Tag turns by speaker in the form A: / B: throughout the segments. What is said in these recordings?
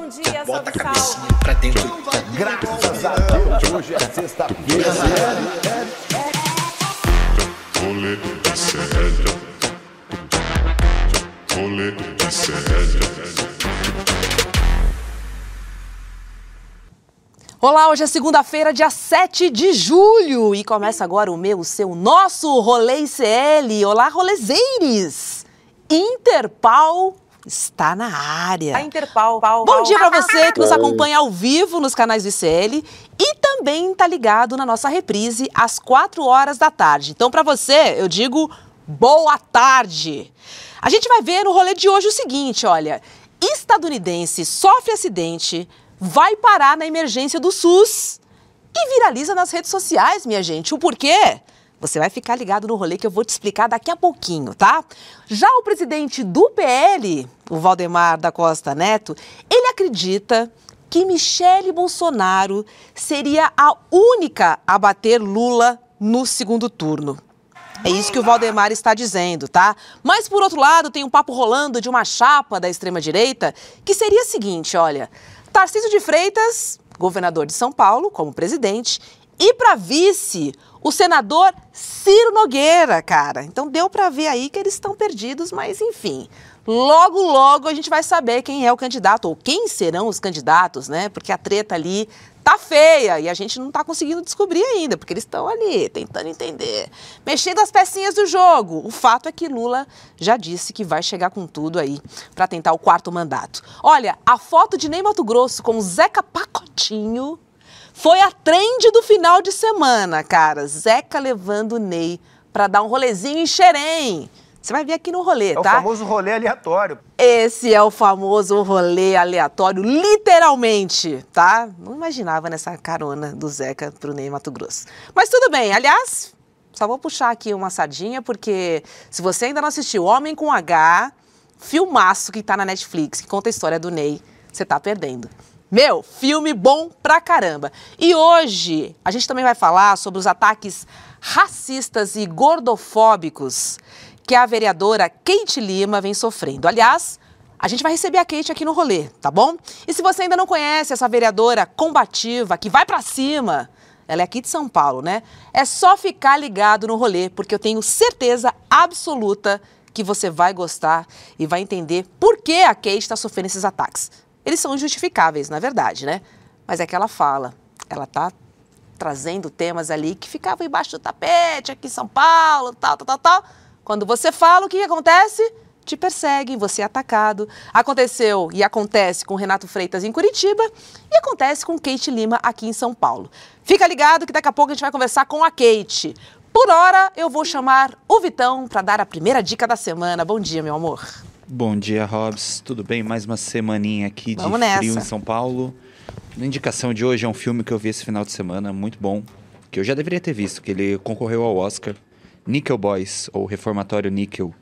A: Bom dia,
B: Bota a
A: salve,
B: cabecinha
A: salve.
B: pra dentro.
C: Graças a Deus, hoje é sexta-feira.
D: Rolê de sério. Rolê de sério.
E: Olá, hoje é segunda-feira, dia 7 de julho e começa agora o meu, o seu, nosso Rolê ICL. Olá, rolezeires! Interpal está na área.
A: A Interpal.
E: Bom dia para você que nos acompanha ao vivo nos canais do ICL e também está ligado na nossa reprise às 4 horas da tarde. Então, para você, eu digo boa tarde. A gente vai ver no rolê de hoje o seguinte, olha, estadunidense sofre acidente, vai parar na emergência do SUS e viraliza nas redes sociais, minha gente. O porquê? Você vai ficar ligado no rolê que eu vou te explicar daqui a pouquinho, tá? Já o presidente do PL, o Valdemar da Costa Neto, ele acredita que Michele Bolsonaro seria a única a bater Lula no segundo turno. É isso que o Valdemar está dizendo, tá? Mas, por outro lado, tem um papo rolando de uma chapa da extrema-direita que seria a seguinte, olha, Tarcísio de Freitas, governador de São Paulo, como presidente, e para vice, o senador Ciro Nogueira, cara. Então deu para ver aí que eles estão perdidos, mas enfim. Logo, logo a gente vai saber quem é o candidato, ou quem serão os candidatos, né? Porque a treta ali tá feia e a gente não tá conseguindo descobrir ainda, porque eles estão ali tentando entender, mexendo as pecinhas do jogo. O fato é que Lula já disse que vai chegar com tudo aí para tentar o 4º mandato. Olha, a foto de Ney Matogrosso com o Zeca Pacotinho foi a trend do final de semana, cara. Zeca levando o Ney para dar um rolezinho em Xerém. Você vai ver aqui no rolê, tá?
F: É o famoso rolê aleatório.
E: Esse é o famoso rolê aleatório, literalmente, tá? Não imaginava nessa carona do Zeca pro Ney Matogrosso. Mas tudo bem, aliás, só vou puxar aqui uma sardinha, porque se você ainda não assistiu Homem com H, filmaço que tá na Netflix, que conta a história do Ney, você tá perdendo. Meu, filme bom pra caramba. E hoje a gente também vai falar sobre os ataques racistas e gordofóbicos que a vereadora Keiti Lima vem sofrendo. Aliás, a gente vai receber a Keiti aqui no rolê, tá bom? E se você ainda não conhece essa vereadora combativa, que vai pra cima, ela é aqui de São Paulo, né? É só ficar ligado no rolê, porque eu tenho certeza absoluta que você vai gostar e vai entender por que a Keiti está sofrendo esses ataques. Eles são injustificáveis, na verdade, né? Mas é que ela fala, ela tá trazendo temas ali que ficavam embaixo do tapete aqui em São Paulo, tal. Quando você fala, o que acontece? Te perseguem, você é atacado. Aconteceu e acontece com Renato Freitas em Curitiba e acontece com Keiti Lima aqui em São Paulo. Fica ligado que daqui a pouco a gente vai conversar com a Keiti. Por hora, eu vou chamar o Vitão para dar a primeira dica da semana. Bom dia, meu amor.
G: Bom dia, Hobbs. Tudo bem? Mais uma semaninha aqui de frio em São Paulo. A indicação de hoje é um filme que eu vi esse final de semana, muito bom, que eu já deveria ter visto, que ele concorreu ao Oscar, Nickel Boys, ou Reformatório Níquel,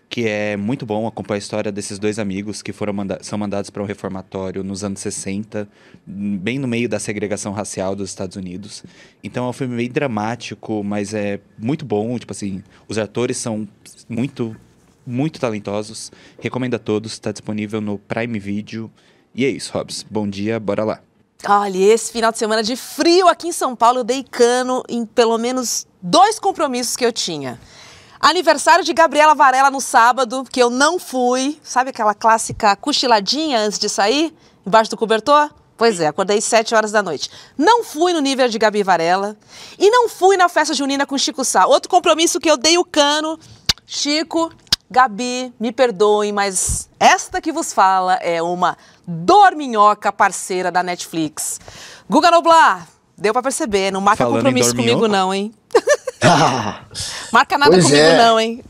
G: que é muito bom, acompanha a história desses dois amigos que são mandados para um reformatório nos anos 60, bem no meio da segregação racial dos Estados Unidos. Então é um filme bem dramático, mas é muito bom, tipo assim, os atores são muito talentosos, recomendo a todos, está disponível no Prime Video. E é isso, Hobbs, bom dia, bora lá.
E: Olha, esse final de semana de frio aqui em São Paulo, eu dei cano em pelo menos 2 compromissos que eu tinha. Aniversário de Gabriela Varela no sábado, que eu não fui, sabe aquela clássica cochiladinha antes de sair, embaixo do cobertor? Pois é, acordei 7 horas da noite. Não fui no nível de Gabi Varela e não fui na festa junina com Chico Sá. Outro compromisso que eu dei o cano, Chico, Gabi, me perdoem, mas esta que vos fala é uma dorminhoca parceira da Netflix. Guga Noblar, deu pra perceber, não marca
G: Falando
E: compromisso comigo não, hein? Marca nada
B: Pois
E: comigo
B: é.
E: não, hein?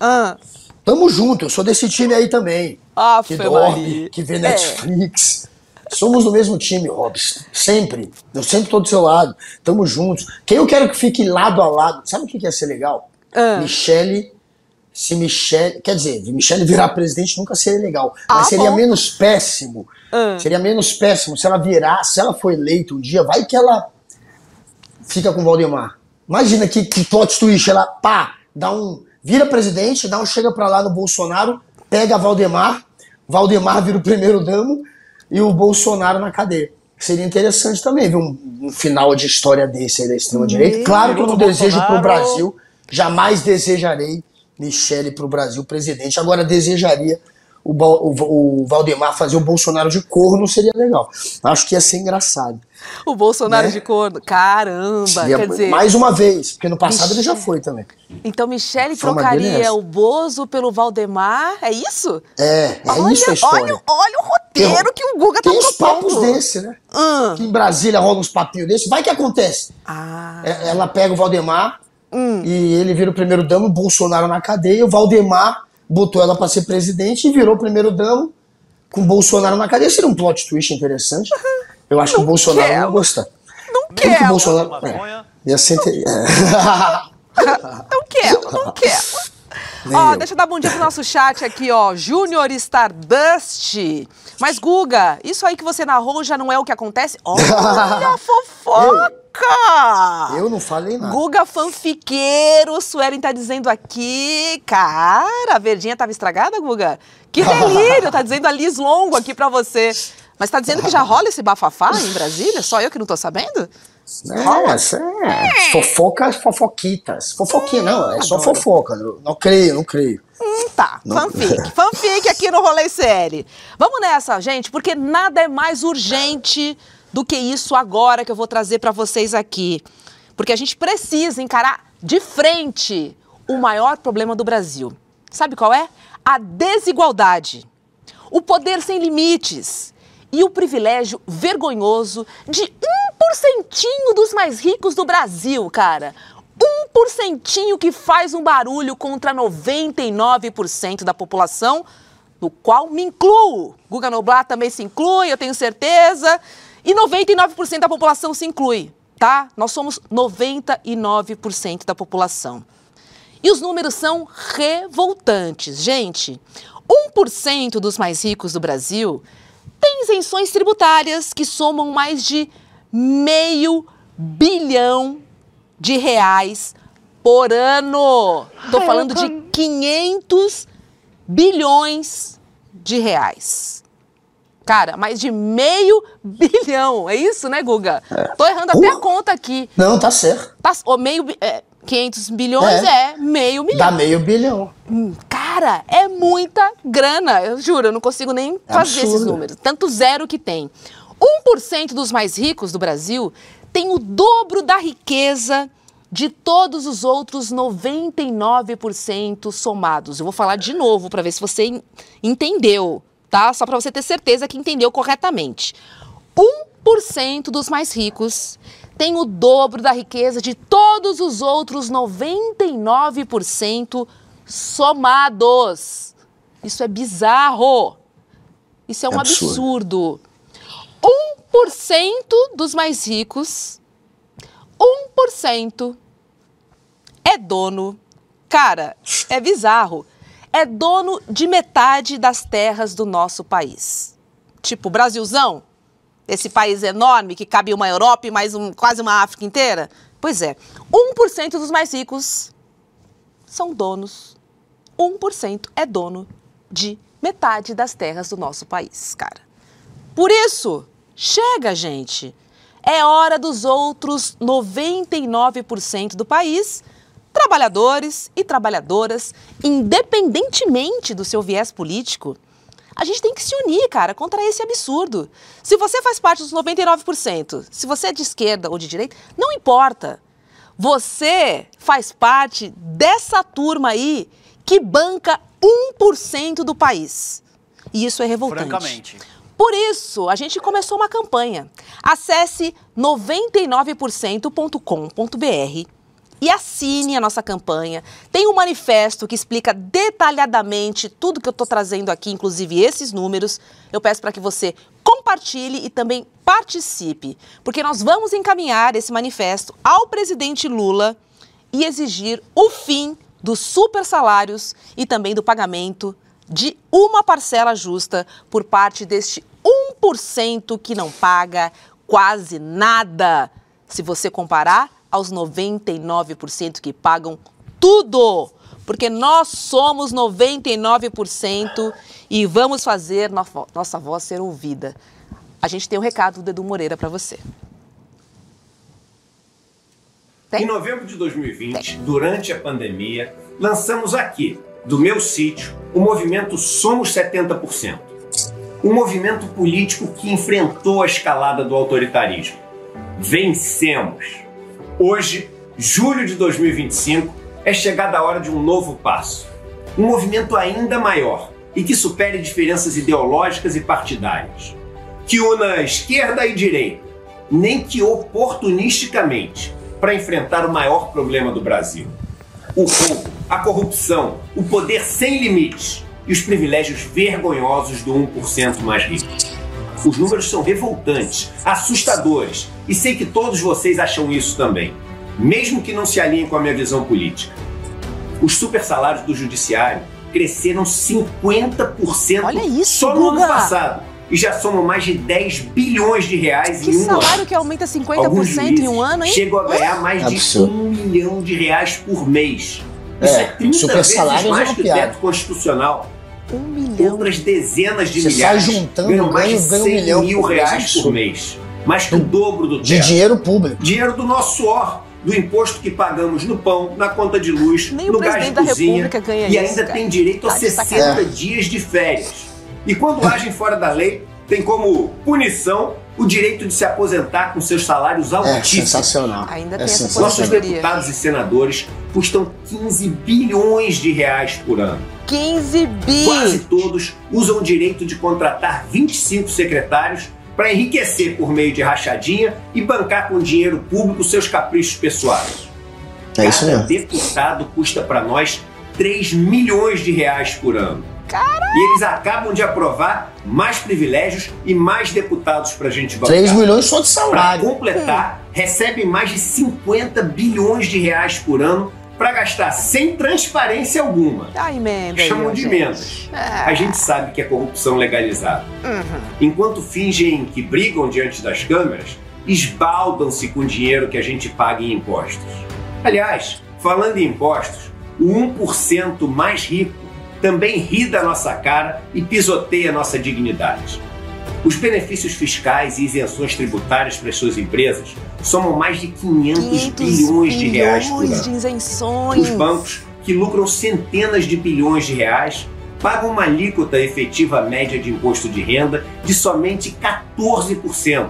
B: Tamo junto, eu sou desse time aí também. Que dorme, que vê Netflix. Somos do mesmo time, Hobbs. Sempre. Eu sempre tô do seu lado. Tamo juntos. Quem eu quero que fique lado a lado, sabe o que ia ser legal? Michele. Se Michele, quer dizer, Michele virar presidente nunca seria legal, mas seria menos péssimo. Seria menos péssimo se ela virar, se ela for eleita um dia, vai que ela fica com o Valdemar. Imagina que plot twist, ela vira presidente, chega pra lá no Bolsonaro, pega Valdemar vira o primeiro-damo e o Bolsonaro na cadeia. Seria interessante também ver um final de história desse aí da extrema-direita. Claro que eu não desejo pro Brasil, jamais desejarei Michele pro Brasil presidente. Agora desejaria o Valdemar fazer o Bolsonaro de corno, seria legal. Acho que ia ser engraçado.
E: O Bolsonaro de corno, caramba, quer dizer...
B: Mais uma vez, porque no passado ele já foi também.
E: Então Michele trocaria o Bozo pelo Valdemar, é isso?
B: Isso a história.
E: Olha o roteiro que o Guga tá propondo.
B: Tem uns papos desse, né? Que em Brasília rola uns papinhos desse. Vai que acontece. Ela pega o Valdemar e ele vira o primeiro-damo, o Bolsonaro na cadeia, o Valdemar botou ela pra ser presidente e virou primeiro-damo com o Bolsonaro na cadeia. Seria um plot twist interessante. Eu acho que o Bolsonaro não ia gostar.
E: Não quero.
B: O Bolsonaro... ia ser...
E: Não quero. Deixa eu dar bom dia pro nosso chat aqui, ó. Júnior Stardust. Mas, Guga, isso aí que você narrou já não é o que acontece? Olha a fofoca!
B: Eu não falei nada.
E: Guga fanfiqueiro, o Suelen tá dizendo aqui. Cara, a verdinha tava estragada, Guga? Que delírio, tá dizendo a Liz Longo aqui pra você. Mas tá dizendo que já rola esse bafafá em Brasília? Só eu que não tô sabendo?
B: Fofoquitas. Fofoquinha, não, é só fofoca. Não creio.
E: Tá, fanfic aqui no Rolê CL. Vamos nessa, gente, porque nada é mais urgente do que isso agora que eu vou trazer pra vocês aqui. Porque a gente precisa encarar de frente o maior problema do Brasil. Sabe qual é? A desigualdade. O poder sem limites. E o privilégio vergonhoso de 1% dos mais ricos do Brasil, cara. 1% que faz um barulho contra 99% da população, no qual me incluo. Guga Noblat também se inclui, eu tenho certeza. E 99% da população se inclui, tá? Nós somos 99% da população. E os números são revoltantes, gente. 1% dos mais ricos do Brasil tem isenções tributárias que somam mais de R$500 bilhão por ano. Tô falando de 500 bilhões de reais. Cara, mais de R$500 bilhão. É isso, né, Guga? Tô errando até a conta aqui.
B: Não, tá certo.
E: 500 bilhões é R$500 bilhão.
B: Dá R$500 bilhão.
E: Cara, é muita grana. Eu juro, eu não consigo nem fazer esses números. Tanto zero que tem. 1% dos mais ricos do Brasil tem o dobro da riqueza de todos os outros 99% somados. Eu vou falar de novo para ver se você entendeu, tá? Só para você ter certeza que entendeu corretamente. 1% dos mais ricos tem o dobro da riqueza de todos os outros 99% somados. Isso é bizarro. Isso é um absurdo. 1% dos mais ricos, 1% é dono, cara, é bizarro, é dono de metade das terras do nosso país. Tipo, Brasilzão, esse país enorme que cabe uma Europa e mais quase uma África inteira. Pois é, 1% dos mais ricos são donos, 1% é dono de metade das terras do nosso país, cara. Por isso, chega, gente. É hora dos outros 99% do país, trabalhadores e trabalhadoras, independentemente do seu viés político, a gente tem que se unir, cara, contra esse absurdo. Se você faz parte dos 99%, se você é de esquerda ou de direita, não importa. Você faz parte dessa turma aí que banca 1% do país. E isso é revoltante.
A: Francamente.
E: Por isso, a gente começou uma campanha. Acesse 99%.com.br e assine a nossa campanha. Tem um manifesto que explica detalhadamente tudo que eu estou trazendo aqui, inclusive esses números. Eu peço para que você compartilhe e também participe, porque nós vamos encaminhar esse manifesto ao presidente Lula e exigir o fim dos supersalários e também do pagamento de uma parcela justa por parte deste 1% que não paga quase nada, se você comparar aos 99% que pagam tudo. Porque nós somos 99% e vamos fazer nossa voz ser ouvida. a gente tem um recado do Edu Moreira para você.
A: Em novembro de 2020, durante a pandemia, lançamos aqui, do meu sítio, o movimento Somos 70%. Um movimento político que enfrentou a escalada do autoritarismo. Vencemos! Hoje, julho de 2025, é chegada a hora de um novo passo. Um movimento ainda maior e que supere diferenças ideológicas e partidárias. Que una esquerda e direita, nem que oportunisticamente, para enfrentar o maior problema do Brasil. O roubo, a corrupção, o poder sem limites e os privilégios vergonhosos do 1% mais rico. Os números são revoltantes, assustadores, e sei que todos vocês acham isso também, mesmo que não se alinhem com a minha visão política. Os supersalários do judiciário cresceram 50%
E: Olha isso,
A: só no ano
E: Guga.
A: passado e já somam mais de 10 bilhões de reais
E: Que
A: em um ano.
E: salário que aumenta 50% em um ano, hein?
A: Chegam a ganhar mais de
B: Absurdo.
A: R$1 milhão por mês. Isso é 30
B: super
A: vezes
B: salários
A: mais
B: é uma
A: que o
B: piada.
A: teto constitucional.
E: 1 milhão.
A: Outras dezenas de
B: Você
A: milhares
B: sai juntando,
A: ganham mais de
B: ganha
A: 100
B: 1 milhão
A: mil
B: por mês,
A: reais
B: absurdo.
A: por mês. Mais que o dobro do
B: De
A: teto.
B: dinheiro público.
A: Dinheiro do nosso suor, do imposto que pagamos no pão, na conta de luz,
E: Nem o
A: no gás de
E: presidente da
A: cozinha,
E: República ganha
A: e
E: isso,
A: ainda
E: cara.
A: tem direito a
E: Tá de
A: 60
B: sacanagem.
A: dias de férias. E quando agem fora da lei, tem como punição o direito de se aposentar com seus salários
B: É
A: altíssimos.
B: sensacional.
E: Ainda
B: É
E: tem essa
B: sensacional.
A: Nossos
E: aposentadoria.
A: deputados e senadores custam 15 bilhões de reais por ano.
E: 15 bi.
A: Quase todos usam o direito de contratar 25 secretários para enriquecer por meio de rachadinha e bancar com dinheiro público seus caprichos pessoais.
B: É isso
A: Cada
B: mesmo.
A: deputado custa para nós 3 milhões de reais por ano.
E: Caralho.
A: E eles acabam de aprovar mais privilégios e mais deputados para a gente bancar.
B: 3 milhões só de
A: Para
B: salário.
A: completar, recebem mais de 50 bilhões de reais por ano para gastar sem transparência alguma.
E: A emenda aí,
A: Chamam
E: ó,
A: de
E: gente.
A: emendas.
E: Ah.
A: A gente sabe que é corrupção legalizada. Enquanto fingem que brigam diante das câmeras, esbaldam-se com o dinheiro que a gente paga em impostos. Aliás, falando em impostos, o 1% mais rico também ri da nossa cara e pisoteia nossa dignidade. Os benefícios fiscais e isenções tributárias para as suas empresas somam mais de 500 bilhões de reais por
E: bilhões de
A: ano.
E: isenções.
A: Os bancos, que lucram centenas de bilhões de reais, pagam uma alíquota efetiva média de imposto de renda de somente 14%.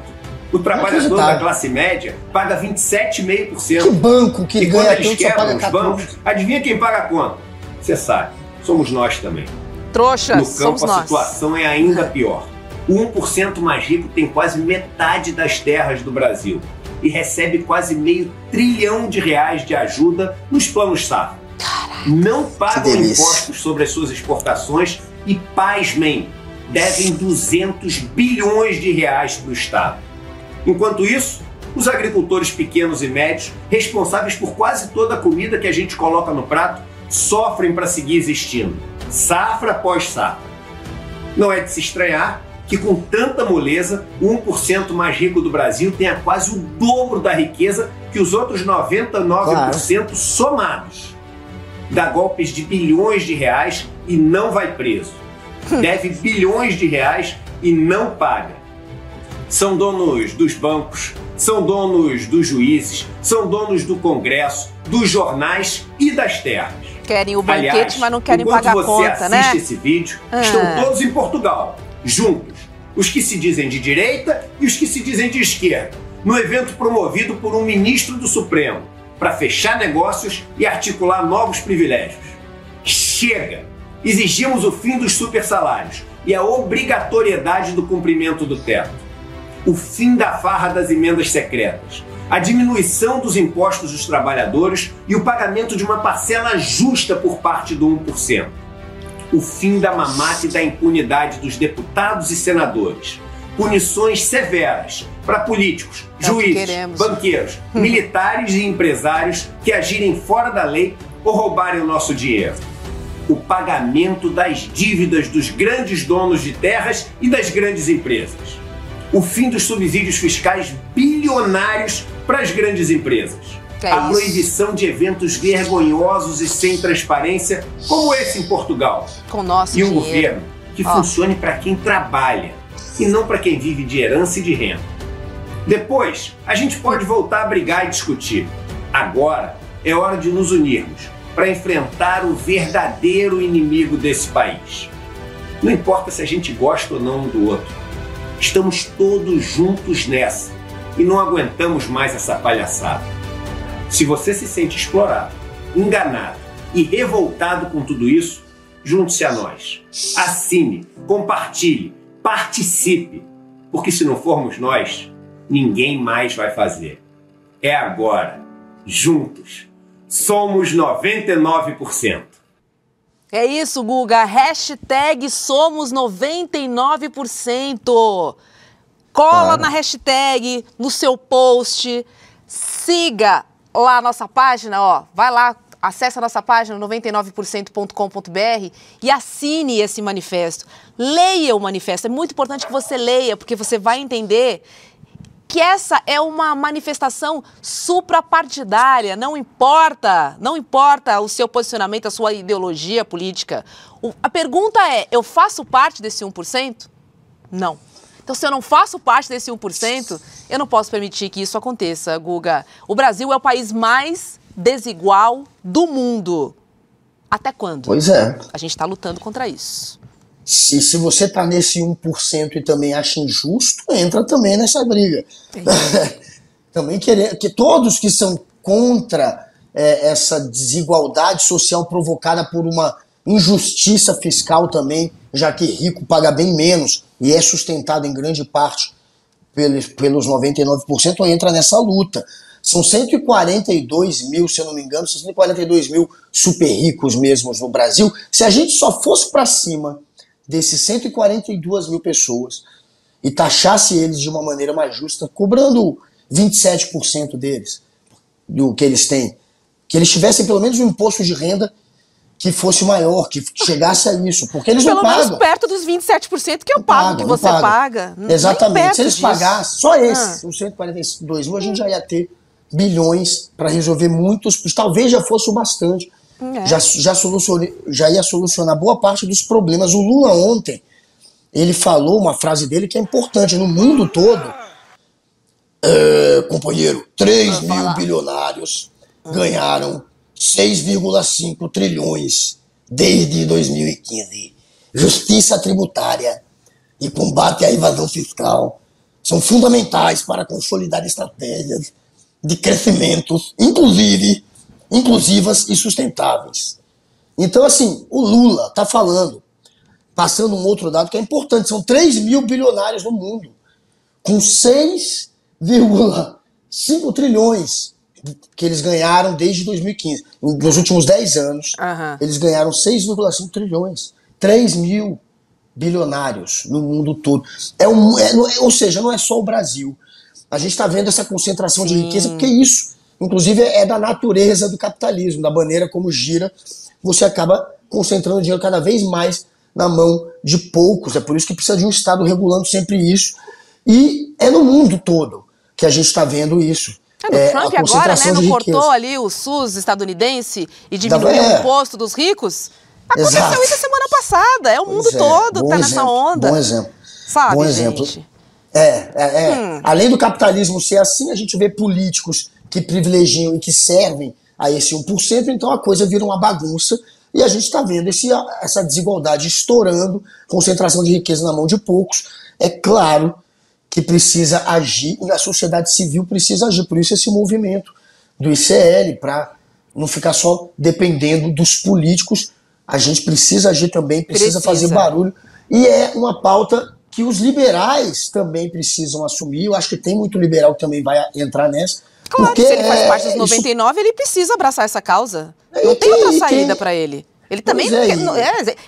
A: O trabalhador da classe média paga 27,5%.
B: Que banco que
A: E quando
B: ganha
A: eles
B: tanto só
A: quebram
B: paga
A: os
B: 14?
A: bancos, adivinha quem paga a conta? Você sabe, somos nós também.
E: Trouxas,
A: No
E: somos
A: campo a
E: nós.
A: situação é ainda pior. O 1% mais rico tem quase metade das terras do Brasil e recebe quase R$500 bilhão de ajuda nos planos safra. Não pagam
B: delícia.
A: impostos sobre as suas exportações e, pasmem, devem 200 bilhões de reais para o Estado. Enquanto isso, os agricultores pequenos e médios, responsáveis por quase toda a comida que a gente coloca no prato, sofrem para seguir existindo, safra após safra. Não é de se estranhar que, com tanta moleza, o 1% mais rico do Brasil tenha quase o dobro da riqueza que os outros 99% somados. Dá golpes de bilhões de reais e não vai preso. Deve bilhões de reais e não paga. São donos dos bancos, são donos dos juízes, são donos do Congresso, dos jornais e das terras.
E: Querem o banquete,
A: Aliás,
E: mas não querem
A: enquanto
E: pagar a
A: você
E: conta, né?
A: assiste esse vídeo, estão todos em Portugal, juntos. Os que se dizem de direita e os que se dizem de esquerda, no evento promovido por um ministro do Supremo, para fechar negócios e articular novos privilégios. Chega! Exigimos o fim dos supersalários e a obrigatoriedade do cumprimento do teto. O fim da farra das emendas secretas, a diminuição dos impostos dos trabalhadores e o pagamento de uma parcela justa por parte do 1%. O fim da mamata e da impunidade dos deputados e senadores. Punições severas para políticos, juízes, banqueiros, militares e empresários que agirem fora da lei ou roubarem o nosso dinheiro. O pagamento das dívidas dos grandes donos de terras e das grandes empresas. O fim dos subsídios fiscais bilionários para as grandes empresas. A proibição de eventos vergonhosos e sem transparência, como esse em Portugal.
E: Com nosso
A: e um
E: dinheiro.
A: governo que funcione para quem trabalha, e não para quem vive de herança e de renda. Depois, a gente pode voltar a brigar e discutir. Agora é hora de nos unirmos para enfrentar o verdadeiro inimigo desse país. Não importa se a gente gosta ou não um do outro. Estamos todos juntos nessa e não aguentamos mais essa palhaçada. Se você se sente explorado, enganado e revoltado com tudo isso, junte-se a nós. Assine, compartilhe, participe, porque se não formos nós, ninguém mais vai fazer. É agora. Juntos. Somos 99%.
E: É isso, Guga. Hashtag somos 99%. Cola na hashtag, no seu post. Siga lá a nossa página, ó. Vai lá, acessa a nossa página 99%.com.br e assine esse manifesto. Leia o manifesto. É muito importante que você leia, porque você vai entender que essa é uma manifestação suprapartidária, não importa o seu posicionamento, a sua ideologia política. A pergunta é, eu faço parte desse 1%? Não. Então, se eu não faço parte desse 1%, eu não posso permitir que isso aconteça, Guga. O Brasil é o país mais desigual do mundo. Até quando?
B: Pois é.
E: A gente está lutando contra isso.
B: Se você tá nesse 1% e também acha injusto, entra também nessa briga. Também querer que todos que são contra essa desigualdade social provocada por uma injustiça fiscal também, já que rico paga bem menos e é sustentado em grande parte pelos 99%, entra nessa luta. São 142 mil, se eu não me engano, 142 mil super ricos mesmo no Brasil. Se a gente só fosse para cima desses 142 mil pessoas e taxasse eles de uma maneira mais justa, cobrando 27% deles, do que eles têm, que eles tivessem pelo menos um imposto de renda que fosse maior, que chegasse a isso, porque eles não pagam.
E: Pelo menos perto dos 27% que eu pago, que você paga.
B: Exatamente, se eles pagassem só esse, os 142 mil, a gente já ia ter bilhões para resolver muitos, talvez já fosse o bastante. Já ia solucionar boa parte dos problemas. O Lula ontem, ele falou uma frase dele que é importante. No mundo todo, companheiro, 3 mil bilionários ganharam 6,5 trilhões desde 2015. Justiça tributária e combate à evasão fiscal são fundamentais para consolidar estratégias de crescimento, inclusivas e sustentáveis. Então, assim, o Lula está falando, passando um outro dado que é importante, são 3 mil bilionários no mundo, com 6,5 trilhões que eles ganharam desde 2015. Nos últimos 10 anos, eles ganharam 6,5 trilhões. 3 mil bilionários no mundo todo. Ou seja, não é só o Brasil. A gente está vendo essa concentração de riqueza, porque isso, inclusive, é da natureza do capitalismo, da maneira como gira, você acaba concentrando dinheiro cada vez mais na mão de poucos. É por isso que precisa de um Estado regulando sempre isso. E é no mundo todo que a gente está vendo isso.
E: O Trump agora, né, não cortou ali o SUS estadunidense e diminuiu o imposto dos ricos? Aconteceu isso a semana passada. É o mundo todo que está nessa onda.
B: Bom exemplo.
E: Sabe,
B: bom exemplo.
E: Gente?
B: Além do capitalismo ser assim, a gente vê políticos que privilegiam e que servem a esse 1%, então a coisa vira uma bagunça e a gente está vendo essa desigualdade estourando, concentração de riqueza na mão de poucos. É claro que precisa agir e a sociedade civil precisa agir, por isso esse movimento do ICL, para não ficar só dependendo dos políticos, a gente precisa agir também, precisa fazer barulho, e é uma pauta que os liberais também precisam assumir. Eu acho que tem muito liberal que também vai entrar nessa.
E: Claro, porque se ele faz parte dos 99, ele precisa abraçar essa causa. Não tem outra saída para ele. Ele também,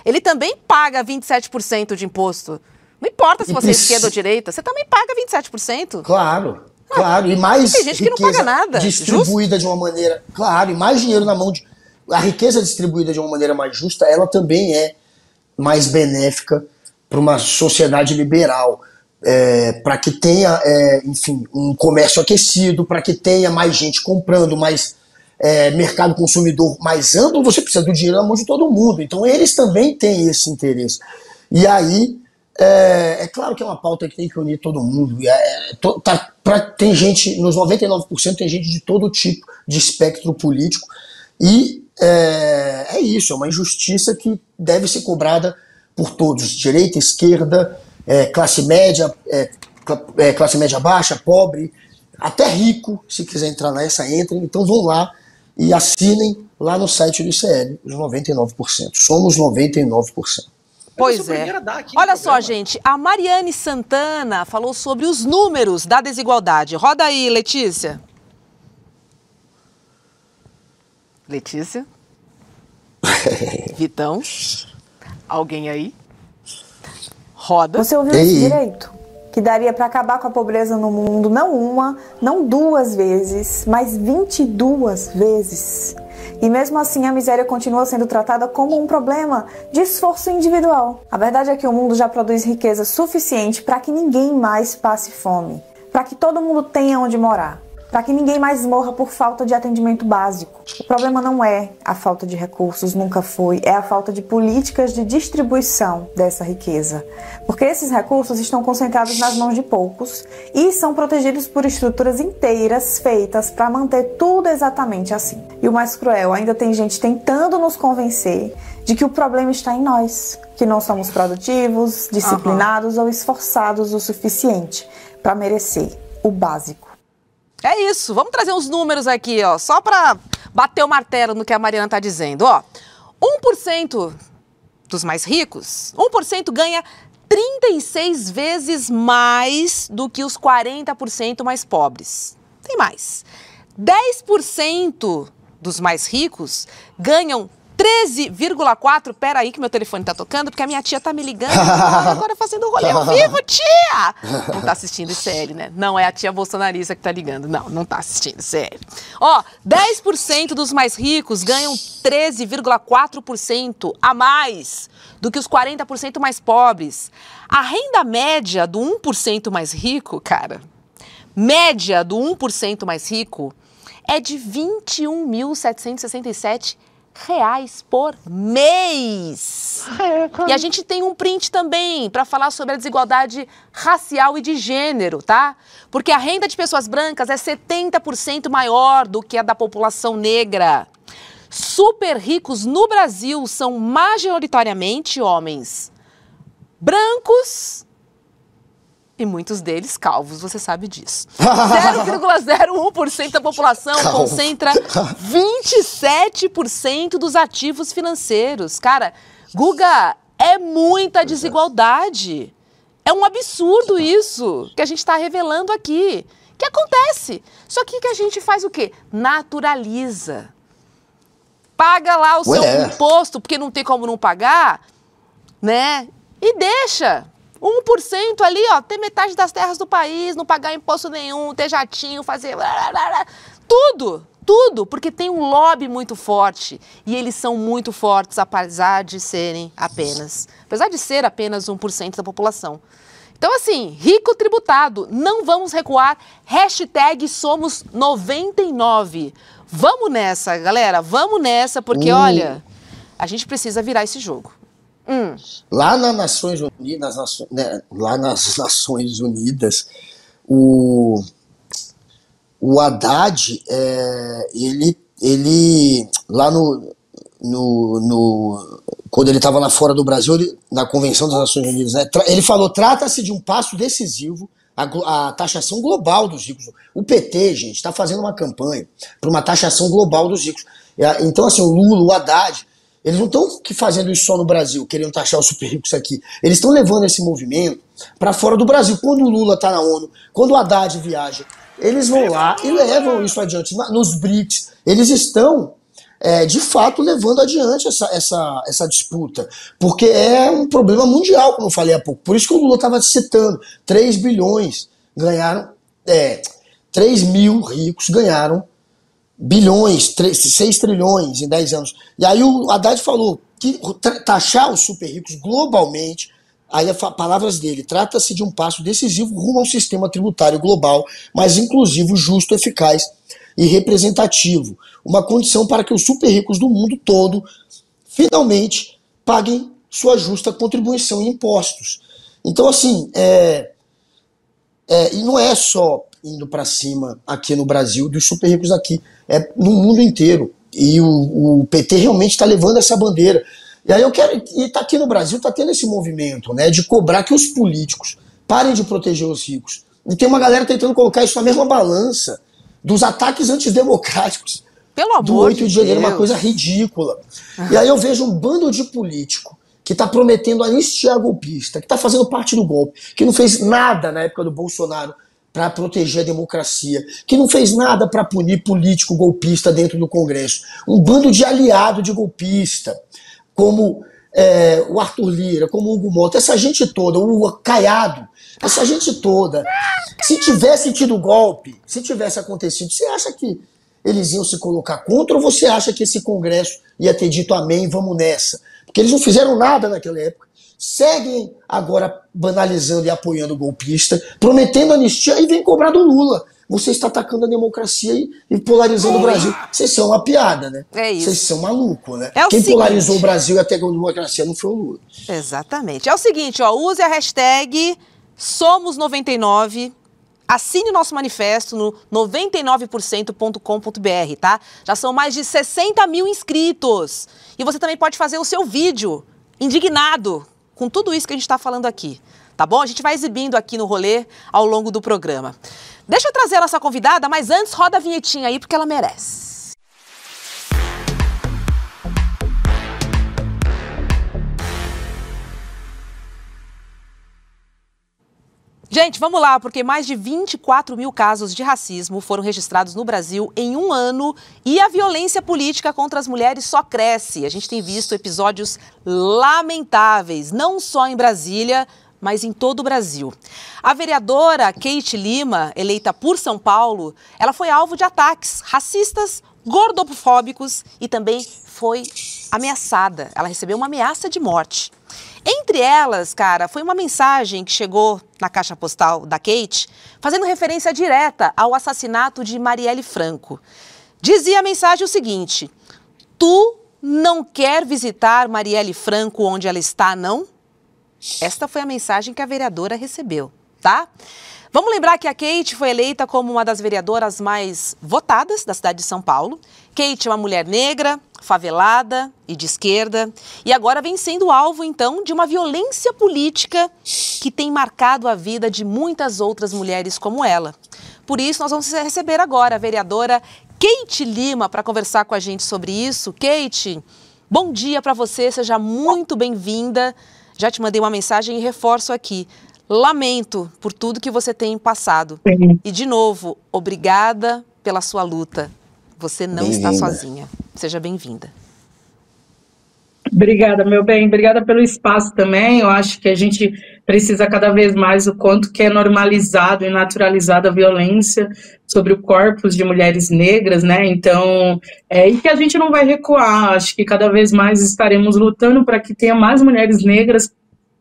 E: ele também paga 27% de imposto. Não importa se você é esquerda ou direita, você também paga 27%.
B: Claro, claro. E mais
E: tem gente que não paga nada.
B: Distribuída de uma maneira... Claro, e mais dinheiro na mão de... A riqueza distribuída de uma maneira mais justa, ela também é mais benéfica para uma sociedade liberal, para que tenha, enfim, um comércio aquecido, para que tenha mais gente comprando, mais mercado consumidor mais amplo, você precisa do dinheiro na mão de todo mundo. Então eles também têm esse interesse. E aí É claro que é uma pauta que tem que unir todo mundo. Tem gente, nos 99% tem gente de todo tipo de espectro político. E é isso, é uma injustiça que deve ser cobrada por todos. Direita, esquerda, classe média baixa, pobre, até rico, se quiser entrar nessa, entrem. Então vão lá e assinem lá no site do ICL, os 99%. Somos 99%.
E: Pois é. Olha só, gente, a Mariane Santana falou sobre os números da desigualdade. Roda aí, Letícia. Letícia? Vitão? Alguém aí? Roda.
F: Você ouviu isso direito? Que daria para acabar com a pobreza no mundo, não uma, não 2 vezes, mas 22 vezes. E mesmo assim a miséria continua sendo tratada como um problema de esforço individual. A verdade é que o mundo já produz riqueza suficiente para que ninguém mais passe fome, para que todo mundo tenha onde morar, para que ninguém mais morra por falta de atendimento básico. O problema não é a falta de recursos, nunca foi, é a falta de políticas de distribuição dessa riqueza. Porque esses recursos estão concentrados nas mãos de poucos e são protegidos por estruturas inteiras feitas para manter tudo exatamente assim. E o mais cruel, ainda tem gente tentando nos convencer de que o problema está em nós, que não somos produtivos, disciplinados ou esforçados o suficiente para merecer o básico.
E: É isso, vamos trazer uns números aqui, ó, só para bater o martelo no que a Mariana está dizendo. Ó, 1% dos mais ricos, 1% ganha 36 vezes mais do que os 40% mais pobres. Tem mais. 10% dos mais ricos ganham 13,4... Pera aí que meu telefone tá tocando, porque a minha tia tá me ligando. Agora fazendo rolê ao vivo, tia! Não tá assistindo ICL, né? Não é a tia bolsonarista que tá ligando. Não tá assistindo ICL. Ó, 10% dos mais ricos ganham 13,4% a mais do que os 40% mais pobres. A renda média do 1% mais rico, cara, média do 1% mais rico é de R$ 21.767 por mês. E a gente tem um print também para falar sobre a desigualdade racial e de gênero, tá? Porque a renda de pessoas brancas é 70% maior do que a da população negra. Super ricos no Brasil são majoritariamente homens brancos e muitos deles calvos, você sabe disso. 0,01% da população concentra 27% dos ativos financeiros. Cara, Guga, é muita desigualdade. É um absurdo isso que a gente está revelando aqui. Que acontece. Só que a gente faz o quê? Naturaliza. Paga lá o seu imposto, porque não tem como não pagar, né? E deixa 1% ali, ó, ter metade das terras do país, não pagar imposto nenhum, ter jatinho, fazer... Tudo, porque tem um lobby muito forte. E eles são muito fortes, apesar de ser apenas 1% da população. Então, assim, rico tributado, não vamos recuar, #somos 99. Vamos nessa, galera, vamos nessa, porque, olha, a gente precisa virar esse jogo.
B: Lá nas Nações Unidas, o Haddad, ele lá quando ele estava lá fora do Brasil, na Convenção das Nações Unidas, né, ele falou, trata-se de um passo decisivo a taxação global dos ricos. O PT, gente, está fazendo uma campanha para uma taxação global dos ricos. Então, assim, o Lula, o Haddad, eles não estão fazendo isso só no Brasil, querendo taxar os super ricos aqui. Eles estão levando esse movimento para fora do Brasil. Quando o Lula está na ONU, quando o Haddad viaja, eles vão lá e levam isso adiante. Nos BRICS, eles estão, de fato, levando adiante essa disputa. Porque é um problema mundial, como eu falei há pouco. Por isso que o Lula estava citando. 3 bilhões ganharam... 3 mil ricos ganharam bilhões, 6 trilhões em 10 anos. E aí o Haddad falou que taxar os super ricos globalmente, aí palavras dele, trata-se de um passo decisivo rumo a um sistema tributário global, mais inclusivo, justo, eficaz e representativo. Uma condição para que os super ricos do mundo todo finalmente paguem sua justa contribuição em impostos. Então, assim, e não é só indo para cima aqui no Brasil dos super ricos aqui, é no mundo inteiro. E o PT realmente está levando essa bandeira. E aí e tá aqui no Brasil, tá tendo esse movimento, né, de cobrar que os políticos parem de proteger os ricos. E tem uma galera tentando colocar isso na mesma balança dos ataques antidemocráticos.
E: Pelo amor
B: do 8 de janeiro, uma coisa ridícula. E aí eu vejo um bando de político que está prometendo anistiar golpista, que está fazendo parte do golpe, que não fez nada na época do Bolsonaro para proteger a democracia, que não fez nada para punir político golpista dentro do Congresso. Um bando de aliado de golpista, como o Arthur Lira, como o Hugo Mota, essa gente toda, o Caiado, essa gente toda. Se tivesse tido golpe, se tivesse acontecido, você acha que eles iam se colocar contra, ou você acha que esse Congresso ia ter dito amém, vamos nessa? Porque eles não fizeram nada naquela época. Seguem agora banalizando e apoiando o golpista, prometendo anistia e vem cobrar do Lula. Você está atacando a democracia e polarizando o Brasil. Vocês são uma piada, né?
E: É isso.
B: Vocês são malucos, né?
E: Quem
B: polarizou o Brasil e até a democracia não foi o Lula.
E: Exatamente. É o seguinte, use a hashtag Somos99. Assine o nosso manifesto no 99%.com.br, tá? Já são mais de 60 mil inscritos. E você também pode fazer o seu vídeo indignado com tudo isso que a gente está falando aqui, tá bom? A gente vai exibindo aqui no Rolê ao longo do programa. Deixa eu trazer a nossa convidada, mas antes roda a vinhetinha aí, porque ela merece. Gente, vamos lá, porque mais de 24 mil casos de racismo foram registrados no Brasil em um ano e a violência política contra as mulheres só cresce. A gente tem visto episódios lamentáveis, não só em Brasília, mas em todo o Brasil. A vereadora Keiti Lima, eleita por São Paulo, ela foi alvo de ataques racistas, gordofóbicos e também foi ameaçada. Ela recebeu uma ameaça de morte. Entre elas, cara, foi uma mensagem que chegou na caixa postal da Keiti, fazendo referência direta ao assassinato de Marielle Franco. Dizia a mensagem o seguinte: tu não quer visitar Marielle Franco onde ela está, não? Esta foi a mensagem que a vereadora recebeu, tá? Vamos lembrar que a Keiti foi eleita como uma das vereadoras mais votadas da cidade de São Paulo. Keiti é uma mulher negra, favelada e de esquerda, e agora vem sendo alvo, então, de uma violência política que tem marcado a vida de muitas outras mulheres como ela. Por isso, nós vamos receber agora a vereadora Keiti Lima para conversar com a gente sobre isso. Keiti, bom dia para você, seja muito bem-vinda. Já te mandei uma mensagem e reforço aqui. Lamento por tudo que você tem passado. E, de novo, obrigada pela sua luta. Você não está sozinha. Seja bem-vinda.
H: Obrigada, meu bem. Obrigada pelo espaço também. Eu acho que a gente precisa cada vez mais o quanto que é normalizado e naturalizado a violência sobre o corpo de mulheres negras, né? Então, e que a gente não vai recuar. Acho que cada vez mais estaremos lutando para que tenha mais mulheres negras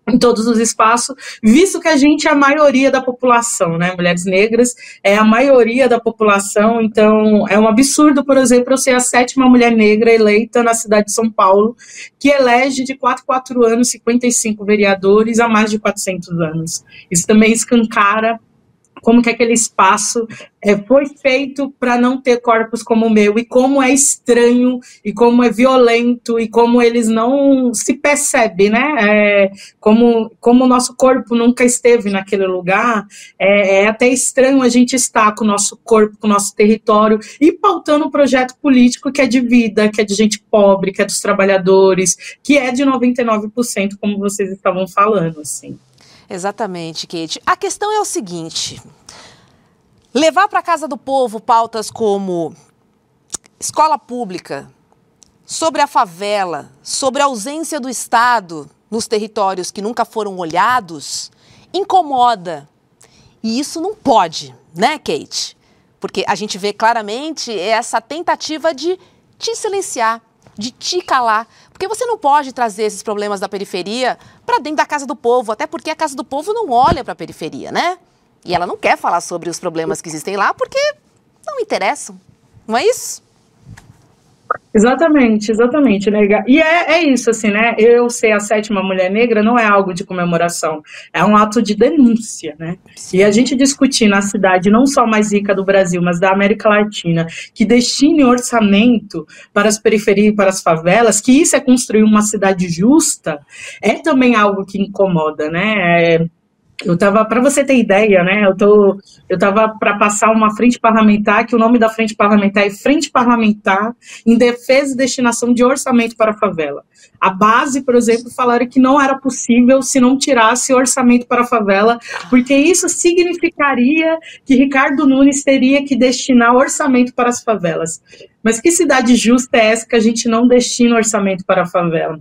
H: em todos os espaços, visto que a gente é a maioria da população, né? Mulheres negras é a maioria da população, então é um absurdo, por exemplo, eu ser a 7ª mulher negra eleita na cidade de São Paulo, que elege de 4 anos 55 vereadores há mais de 400 anos. Isso também escancara como que aquele espaço foi feito para não ter corpos como o meu, e como é estranho, e como é violento, e como eles não se percebem, né? Como o nosso corpo nunca esteve naquele lugar, é até estranho a gente estar com o nosso corpo, com o nosso território, e pautando um projeto político que é de vida, que é de gente pobre, que é dos trabalhadores, que é de 99%, como vocês estavam falando, assim.
E: Exatamente, Keiti. A questão é o seguinte: levar para a casa do povo pautas como escola pública, sobre a favela, sobre a ausência do Estado nos territórios que nunca foram olhados, incomoda. E isso não pode, né, Keiti? Porque a gente vê claramente essa tentativa de te silenciar, de te calar. Porque você não pode trazer esses problemas da periferia para dentro da casa do povo, até porque a casa do povo não olha para a periferia, né? E ela não quer falar sobre os problemas que existem lá porque não interessam, não é isso?
H: Exatamente, né? E é isso, assim, né? Eu ser a 7ª mulher negra não é algo de comemoração, é um ato de denúncia, né? Sim. E a gente discutir na cidade não só mais rica do Brasil, mas da América Latina, que destine orçamento para as periferias e para as favelas, que isso é construir uma cidade justa, é também algo que incomoda, né? Eu tava, para você ter ideia, né, eu tava para passar uma frente parlamentar, que o nome da frente parlamentar é Frente Parlamentar em Defesa e Destinação de Orçamento para a Favela. A base, por exemplo, falaram que não era possível se não tirasse orçamento para a favela, porque isso significaria que Ricardo Nunes teria que destinar orçamento para as favelas. Mas que cidade justa é essa que a gente não destina orçamento para a favela?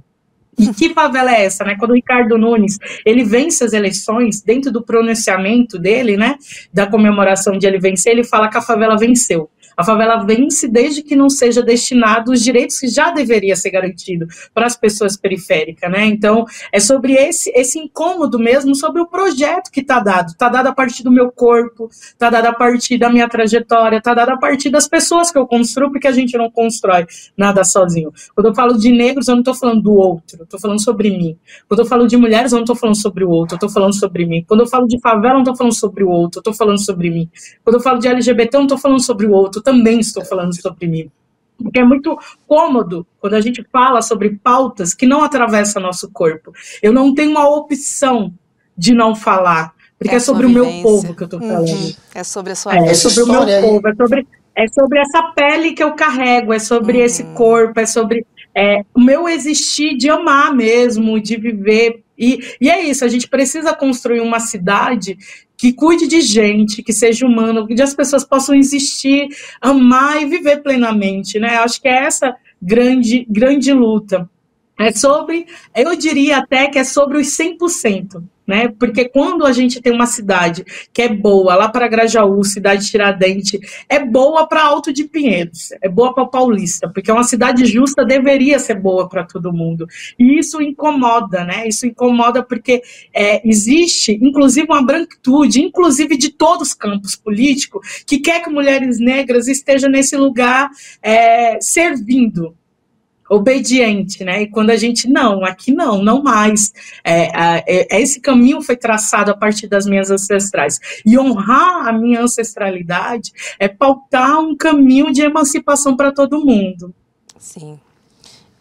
H: E que favela é essa, né? Quando o Ricardo Nunes, ele vence as eleições, dentro do pronunciamento dele, né, da comemoração de ele vencer, ele fala que a favela venceu. A favela vence desde que não seja destinado os direitos que já deveria ser garantido para as pessoas periféricas, né? Então, é sobre esse incômodo mesmo, sobre o projeto que está dado a partir do meu corpo, está dado a partir da minha trajetória, está dado a partir das pessoas que eu construo, porque a gente não constrói nada sozinho. Quando eu falo de negros, eu não estou falando do outro, eu estou falando sobre mim. Quando eu falo de mulheres, eu não estou falando sobre o outro, eu estou falando sobre mim. Quando eu falo de favela, eu não estou falando sobre o outro, eu estou falando sobre mim. Quando eu falo de LGBT, eu não estou falando sobre o outro, também estou falando sobre mim. Porque é muito cômodo quando a gente fala sobre pautas que não atravessam nosso corpo. Eu não tenho uma opção de não falar, porque é sobre o meu povo que eu estou falando.
E: É sobre a sua vida.
H: É sobre o meu povo, é sobre essa pele que eu carrego, é sobre esse corpo, é sobre o meu existir de amar mesmo, de viver. E é isso, a gente precisa construir uma cidade que cuide de gente, que seja humano, que as pessoas possam existir, amar e viver plenamente, né? Acho que é essa grande luta. É sobre, eu diria até que é sobre os 100%, né? Porque quando a gente tem uma cidade que é boa, lá para Grajaú, cidade Tiradentes, é boa para Alto de Pinheiros, é boa para Paulista, porque uma cidade justa deveria ser boa para todo mundo. E isso incomoda, né? Isso incomoda porque existe, inclusive, uma branquitude, inclusive de todos os campos políticos, que quer que mulheres negras estejam nesse lugar servindo, obediente, né? E quando a gente, não, aqui não mais. Esse caminho foi traçado a partir das minhas ancestrais. E honrar a minha ancestralidade é pautar um caminho de emancipação para todo mundo.
E: Sim.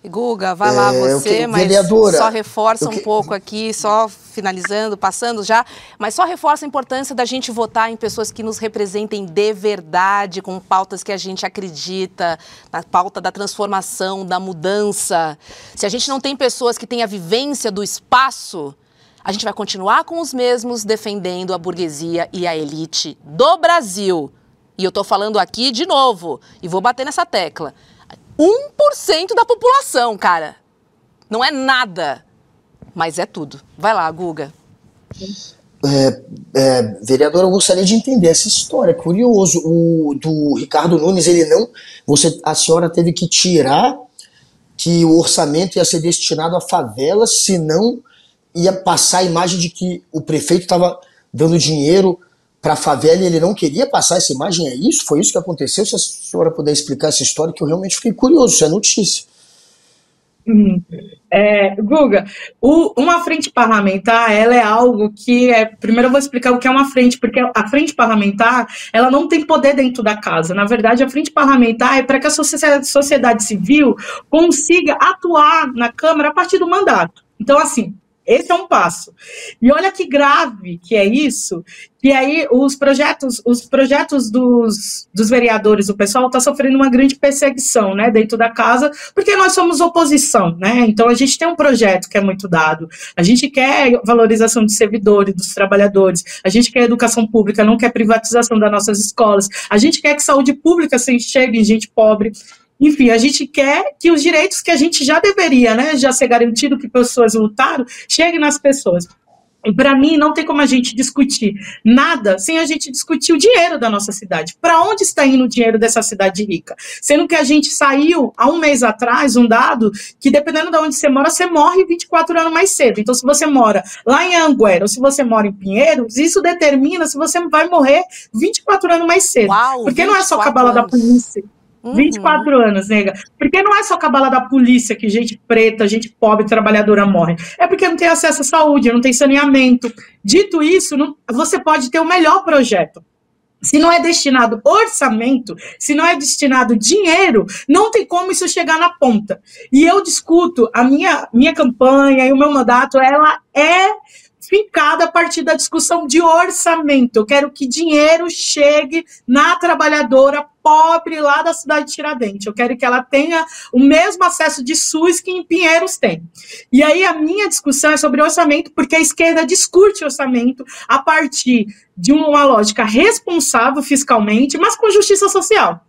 E: Guga, vai lá você, mas vereadora, só reforça um pouco aqui, só finalizando, passando já, mas só reforça a importância da gente votar em pessoas que nos representem de verdade, com pautas que a gente acredita, na pauta da transformação, da mudança. Se a gente não tem pessoas que têm a vivência do espaço, a gente vai continuar com os mesmos defendendo a burguesia e a elite do Brasil. E eu tô falando aqui de novo, e vou bater nessa tecla. 1% da população, cara. Não é nada, mas é tudo. Vai lá, Guga.
B: Vereadora, eu gostaria de entender essa história. Curioso, do Ricardo Nunes, ele não... a senhora teve que tirar que o orçamento ia ser destinado a favelas, senão ia passar a imagem de que o prefeito estava dando dinheiro para a favela e ele não queria passar essa imagem, é isso? Foi isso que aconteceu? Se a senhora puder explicar essa história, que eu realmente fiquei curioso, isso é notícia.
H: Guga, uma frente parlamentar, ela é algo que primeiro eu vou explicar o que é uma frente, porque a frente parlamentar, ela não tem poder dentro da casa. Na verdade, a frente parlamentar é para que a sociedade civil consiga atuar na Câmara a partir do mandato. Então, assim, esse é um passo. E olha que grave que é isso, que aí os projetos dos vereadores, o pessoal está sofrendo uma grande perseguição, né, dentro da casa, porque nós somos oposição, né, então a gente tem um projeto que é muito dado, a gente quer valorização de servidores, dos trabalhadores, a gente quer educação pública, não quer privatização das nossas escolas, a gente quer que saúde pública chegue em gente pobre. Enfim, a gente quer que os direitos que a gente já deveria, né, já ser garantido, que pessoas lutaram, cheguem nas pessoas. E para mim, não tem como a gente discutir nada sem a gente discutir o dinheiro da nossa cidade. Para onde está indo o dinheiro dessa cidade rica? Sendo que a gente saiu, há um mês atrás, um dado, que dependendo de onde você mora, você morre 24 anos mais cedo. Então, se você mora lá em Anguera ou se você mora em Pinheiros, isso determina se você vai morrer 24 anos mais cedo.
E: Uau,
H: porque não é só cabala da polícia. 24 anos, nega. Porque não é só cabala da polícia que gente preta, gente pobre, trabalhadora morre. É porque não tem acesso à saúde, não tem saneamento. Dito isso, você pode ter o melhor projeto. Se não é destinado orçamento, se não é destinado dinheiro, não tem como isso chegar na ponta. E eu discuto, a minha campanha e o meu mandato, ela é fincada a partir da discussão de orçamento. Eu quero que dinheiro chegue na trabalhadora pobre lá da cidade de Tiradentes. Eu quero que ela tenha o mesmo acesso de SUS que em Pinheiros tem. E aí a minha discussão é sobre orçamento, porque a esquerda discute orçamento a partir de uma lógica responsável fiscalmente, mas com justiça social.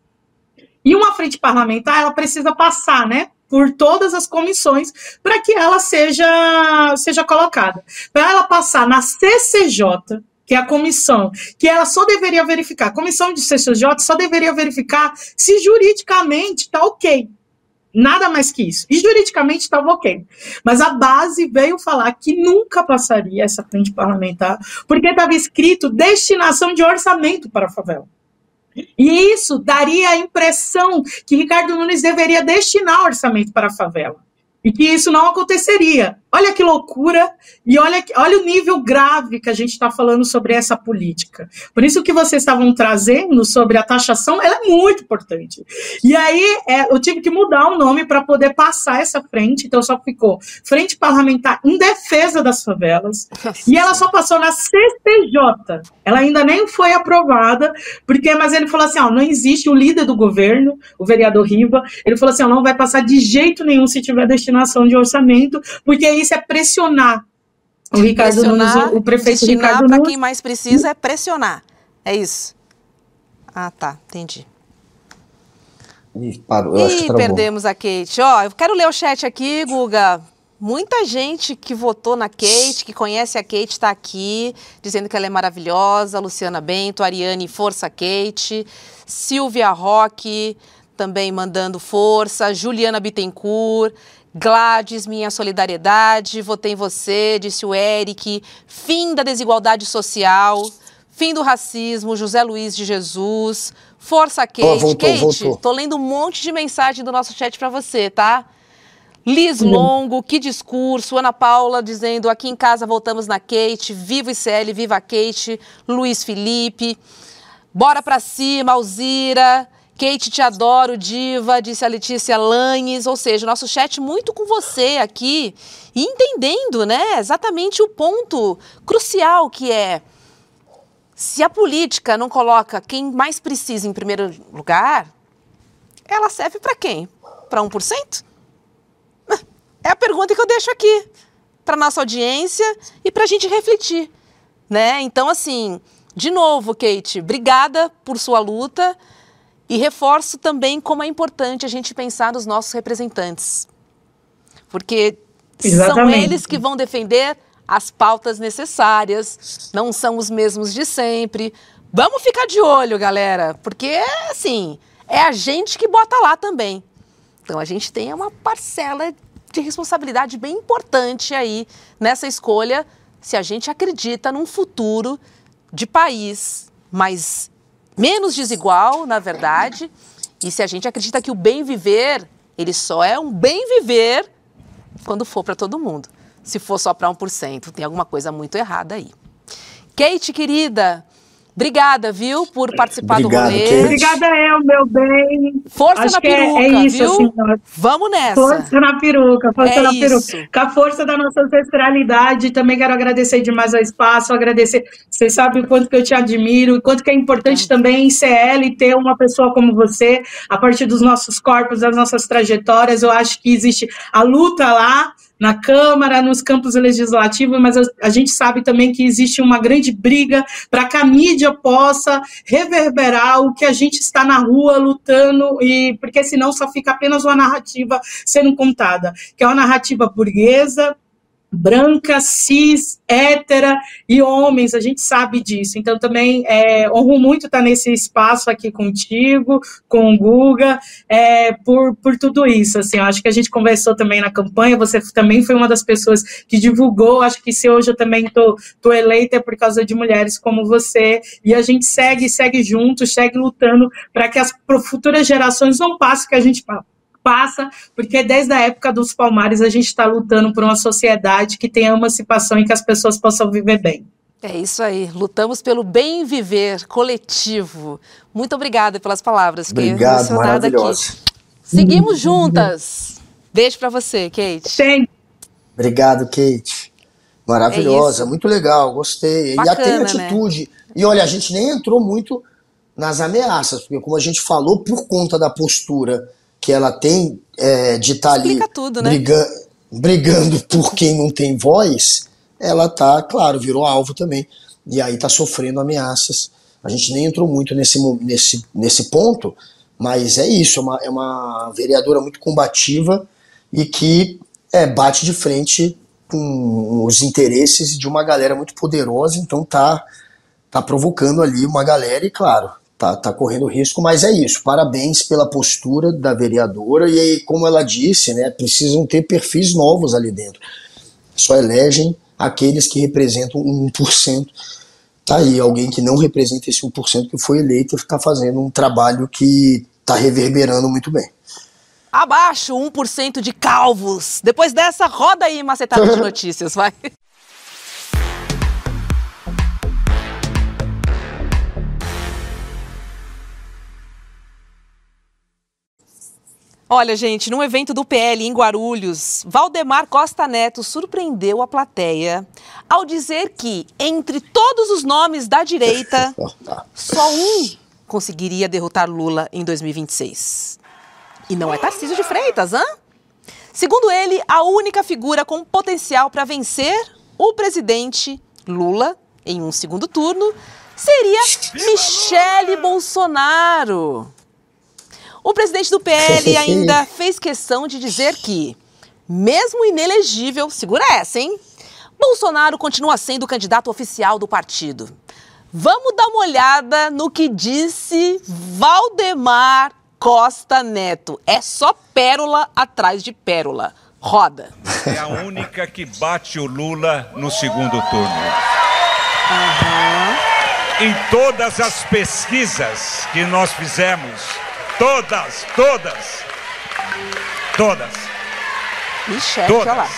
H: E uma frente parlamentar, ela precisa passar, né, por todas as comissões para que ela seja colocada. Para ela passar na CCJ, que é a comissão, que ela só deveria verificar, a comissão de CCJ só deveria verificar se juridicamente está ok. Nada mais que isso. E juridicamente estava ok. Mas a base veio falar que nunca passaria essa frente parlamentar, porque estava escrito destinação de orçamento para a favela. E isso daria a impressão que Ricardo Nunes deveria destinar orçamento para a favela. E que isso não aconteceria. Olha que loucura e olha o nível grave que a gente está falando sobre essa política. Por isso que vocês estavam trazendo sobre a taxação, ela é muito importante. E aí eu tive que mudar o nome para poder passar essa frente, então só ficou Frente Parlamentar em Defesa das Favelas. Nossa. E ela só passou na CCJ. Ela ainda nem foi aprovada, mas ele falou assim, ó, não existe o líder do governo, o vereador Riva, ele falou assim, ó, não vai passar de jeito nenhum se tiver destinação de orçamento, porque isso é pressionar o Ricardo Nunes, o prefeito Ricardo Nunes.
E: Para quem mais precisa é pressionar, é isso. Ah, tá, entendi.
B: Parou,
E: perdemos a Kate. Ó, eu quero ler o chat aqui, Guga. Muita gente que votou na Kate, que conhece a Kate, está aqui, dizendo que ela é maravilhosa. Luciana Bento, Ariane, força Kate. Silvia Roque, também mandando força. Juliana Bittencourt. Gladys, minha solidariedade, votei em você, disse o Eric. Fim da desigualdade social, fim do racismo, José Luiz de Jesus. Força, Kate.
B: Voltou.
E: Tô lendo um monte de mensagem do nosso chat para você, tá? Liz Longo, que discurso. Ana Paula dizendo, aqui em casa voltamos na Kate. Viva o ICL, viva a Kate. Luiz Felipe. Bora pra cima, Alzira. Kate, te adoro, diva, disse a Letícia Lanhes. Ou seja, nosso chat muito com você aqui e entendendo, né, exatamente o ponto crucial que é, se a política não coloca quem mais precisa em primeiro lugar, ela serve para quem? Para 1%? É a pergunta que eu deixo aqui para nossa audiência e para a gente refletir, né? Então, assim, de novo, Kate, obrigada por sua luta. E reforço também como é importante a gente pensar nos nossos representantes. Porque são eles que vão defender as pautas necessárias, não são os mesmos de sempre. Vamos ficar de olho, galera, porque, assim, é a gente que bota lá também. Então, a gente tem uma parcela de responsabilidade bem importante aí nessa escolha, se a gente acredita num futuro de país menos desigual, na verdade, e se a gente acredita que o bem viver, ele só é um bem viver quando for para todo mundo. Se for só para 1%, tem alguma coisa muito errada aí. Kate, querida, obrigada, viu, por participar do rolê.
B: Kate.
H: Obrigada, meu bem.
E: Força na peruca,
H: é isso,
E: viu?
H: Assim,
E: vamos nessa.
H: Força na peruca, força na peruca. Com a força da nossa ancestralidade, também quero agradecer demais ao espaço, agradecer, você sabe o quanto que eu te admiro, o quanto que é importante também em CL ter uma pessoa como você, a partir dos nossos corpos, das nossas trajetórias. Eu acho que existe a luta lá, na Câmara, nos campos legislativos, mas a gente sabe também que existe uma grande briga para que a mídia possa reverberar o que a gente está na rua lutando, porque senão só fica apenas uma narrativa sendo contada, que é uma narrativa burguesa, branca, cis, hétera e homens, a gente sabe disso. Então, também honro muito estar nesse espaço aqui contigo, com o Guga, por tudo isso. Assim, eu acho que a gente conversou também na campanha, você também foi uma das pessoas que divulgou, acho que se hoje eu também tô eleita é por causa de mulheres como você, e a gente segue junto, segue lutando para que as futuras gerações não passem o que a gente passa, porque desde a época dos Palmares a gente está lutando por uma sociedade que tenha emancipação e que as pessoas possam viver bem.
E: É isso aí, lutamos pelo bem viver coletivo. Muito obrigada pelas palavras.
B: Obrigado, maravilhosa.
E: Seguimos juntas. Beijo para você, Kate.
H: Sim.
B: Obrigado, Kate. Maravilhosa, muito legal, gostei.
E: Bacana,
B: e tem atitude. Né? E olha, a gente nem entrou muito nas ameaças, porque como a gente falou, por conta da postura que ela tem de estar ali
E: tudo, né?
B: brigando por quem não tem voz, ela tá, claro, virou alvo também. E aí tá sofrendo ameaças. A gente nem entrou muito nesse ponto, mas é isso, é uma vereadora muito combativa e que bate de frente com os interesses de uma galera muito poderosa, então tá provocando ali uma galera e, claro, tá correndo risco, mas é isso. Parabéns pela postura da vereadora e aí, como ela disse, né, precisam ter perfis novos ali dentro. Só elegem aqueles que representam 1%. Tá aí, alguém que não representa esse 1% que foi eleito e está fazendo um trabalho que está reverberando muito bem.
E: Abaixo 1% de calvos. Depois dessa, roda aí, macetada de notícias, vai. Olha, gente, num evento do PL em Guarulhos, Valdemar Costa Neto surpreendeu a plateia ao dizer que, entre todos os nomes da direita, só um conseguiria derrotar Lula em 2026. E não é Tarcísio de Freitas, hã? Segundo ele, a única figura com potencial para vencer o presidente Lula em um segundo turno seria Michele Bolsonaro. O presidente do PL ainda fez questão de dizer que, mesmo inelegível, segura essa, hein? Bolsonaro continua sendo o candidato oficial do partido. Vamos dar uma olhada no que disse Valdemar Costa Neto. É só pérola atrás de pérola. Roda.
I: É a única que bate o Lula no segundo turno. Em todas as pesquisas que nós fizemos, todas.
E: Ixi, olha lá.